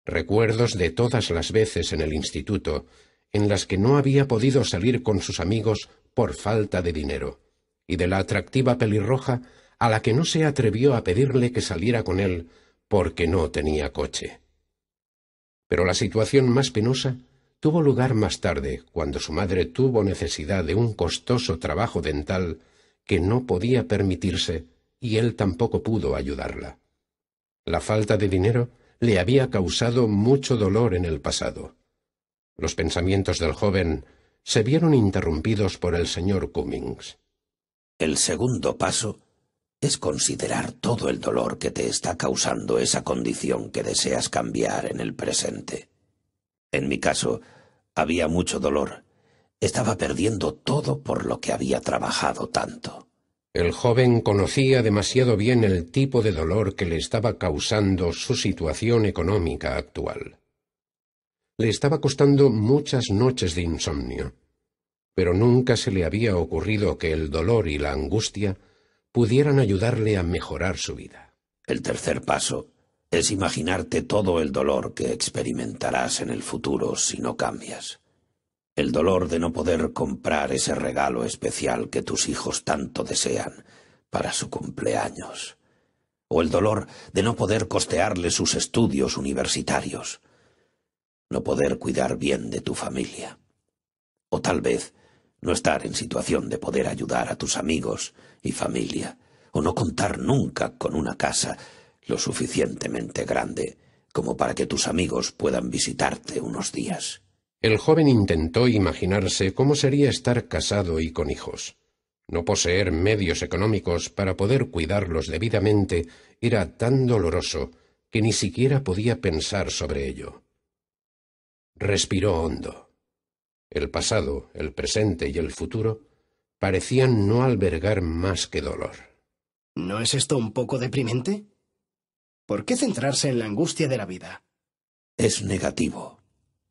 Recuerdos de todas las veces en el instituto en las que no había podido salir con sus amigos por falta de dinero, y de la atractiva pelirroja a la que no se atrevió a pedirle que saliera con él porque no tenía coche. Pero la situación más penosa tuvo lugar más tarde, cuando su madre tuvo necesidad de un costoso trabajo dental que no podía permitirse y él tampoco pudo ayudarla. La falta de dinero le había causado mucho dolor en el pasado. Los pensamientos del joven se vieron interrumpidos por el señor Cummings. El segundo paso es considerar todo el dolor que te está causando esa condición que deseas cambiar en el presente. En mi caso, había mucho dolor. Estaba perdiendo todo por lo que había trabajado tanto. El joven conocía demasiado bien el tipo de dolor que le estaba causando su situación económica actual. Le estaba costando muchas noches de insomnio, pero nunca se le había ocurrido que el dolor y la angustia pudieran ayudarle a mejorar su vida. El tercer paso es imaginarte todo el dolor que experimentarás en el futuro si no cambias. El dolor de no poder comprar ese regalo especial que tus hijos tanto desean para su cumpleaños. O el dolor de no poder costearle sus estudios universitarios. No poder cuidar bien de tu familia. O tal vez no estar en situación de poder ayudar a tus amigos y familia. O no contar nunca con una casa lo suficientemente grande como para que tus amigos puedan visitarte unos días. El joven intentó imaginarse cómo sería estar casado y con hijos, No poseer medios económicos para poder cuidarlos debidamente era tan doloroso que ni siquiera podía pensar sobre ello. Respiró hondo. El pasado, el presente y el futuro parecían no albergar más que dolor. ¿No es esto un poco deprimente? ¿Por qué centrarse en la angustia de la vida? Es negativo.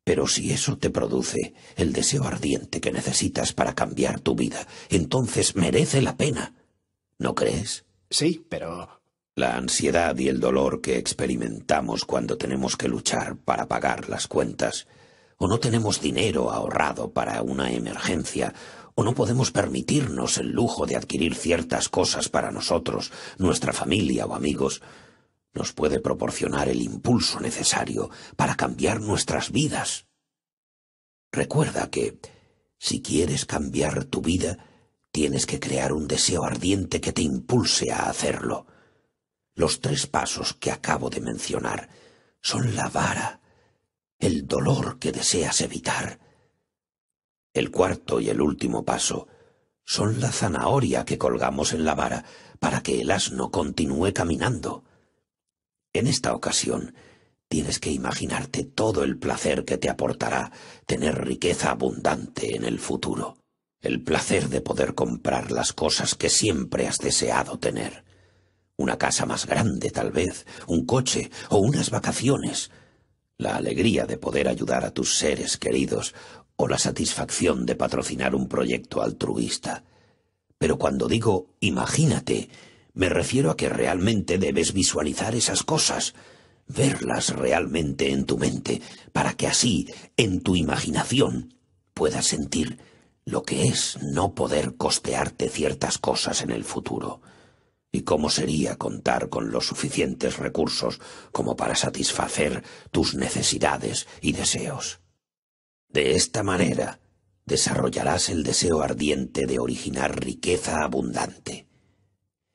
Pero si eso te produce el deseo ardiente que necesitas para cambiar tu vida, entonces merece la pena. ¿No crees? Sí, pero... La ansiedad y el dolor que experimentamos cuando tenemos que luchar para pagar las cuentas, o no tenemos dinero ahorrado para una emergencia, o no podemos permitirnos el lujo de adquirir ciertas cosas para nosotros, nuestra familia o amigos, nos puede proporcionar el impulso necesario para cambiar nuestras vidas. Recuerda que, si quieres cambiar tu vida, tienes que crear un deseo ardiente que te impulse a hacerlo. Los 3 pasos que acabo de mencionar son la vara, el dolor que deseas evitar. El 4º y el último paso son la zanahoria que colgamos en la vara para que el asno continúe caminando. En esta ocasión, tienes que imaginarte todo el placer que te aportará tener riqueza abundante en el futuro. El placer de poder comprar las cosas que siempre has deseado tener. Una casa más grande, tal vez, un coche o unas vacaciones. La alegría de poder ayudar a tus seres queridos o la satisfacción de patrocinar un proyecto altruista. Pero cuando digo imagínate, me refiero a que realmente debes visualizar esas cosas, verlas realmente en tu mente, para que así, en tu imaginación, puedas sentir lo que es no poder costearte ciertas cosas en el futuro, y cómo sería contar con los suficientes recursos como para satisfacer tus necesidades y deseos. De esta manera, desarrollarás el deseo ardiente de originar riqueza abundante.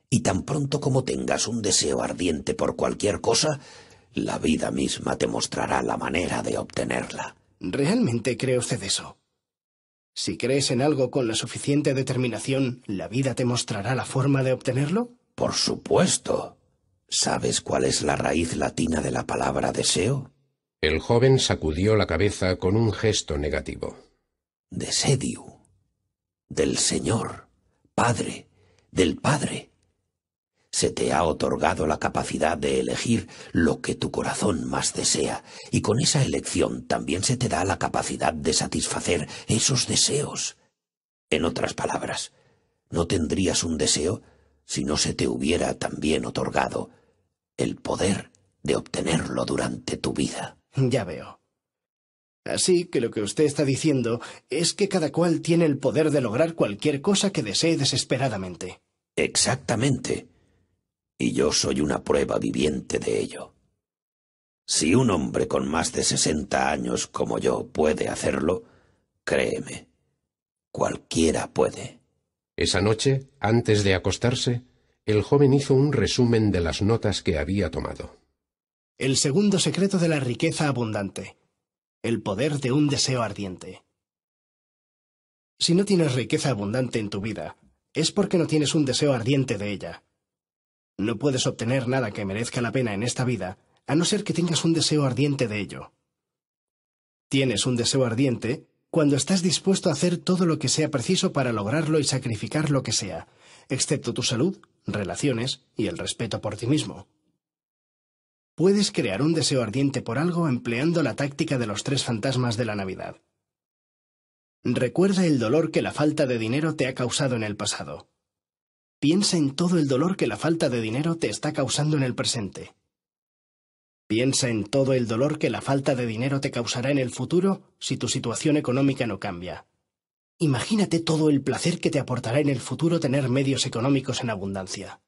Y tan pronto como tengas un deseo ardiente por cualquier cosa, la vida misma te mostrará la manera de obtenerla. ¿Realmente cree usted eso? Si crees en algo con la suficiente determinación, ¿la vida te mostrará la forma de obtenerlo? Por supuesto. ¿Sabes cuál es la raíz latina de la palabra deseo? El joven sacudió la cabeza con un gesto negativo. Desediu. Del Señor, Padre, del Padre. Se te ha otorgado la capacidad de elegir lo que tu corazón más desea, y con esa elección también se te da la capacidad de satisfacer esos deseos. En otras palabras, no tendrías un deseo si no se te hubiera también otorgado el poder de obtenerlo durante tu vida. Ya veo. Así que lo que usted está diciendo es que cada cual tiene el poder de lograr cualquier cosa que desee desesperadamente. Exactamente. Y yo soy una prueba viviente de ello. Si un hombre con más de 60 años como yo puede hacerlo, créeme, cualquiera puede. Esa noche, antes de acostarse, el joven hizo un resumen de las notas que había tomado. El segundo secreto de la riqueza abundante. El poder de un deseo ardiente. Si no tienes riqueza abundante en tu vida, es porque no tienes un deseo ardiente de ella. No puedes obtener nada que merezca la pena en esta vida, a no ser que tengas un deseo ardiente de ello. Tienes un deseo ardiente cuando estás dispuesto a hacer todo lo que sea preciso para lograrlo y sacrificar lo que sea, excepto tu salud, relaciones y el respeto por ti mismo. Puedes crear un deseo ardiente por algo empleando la táctica de los 3 fantasmas de la Navidad. Recuerda el dolor que la falta de dinero te ha causado en el pasado. Piensa en todo el dolor que la falta de dinero te está causando en el presente. Piensa en todo el dolor que la falta de dinero te causará en el futuro si tu situación económica no cambia. Imagínate todo el placer que te aportará en el futuro tener medios económicos en abundancia.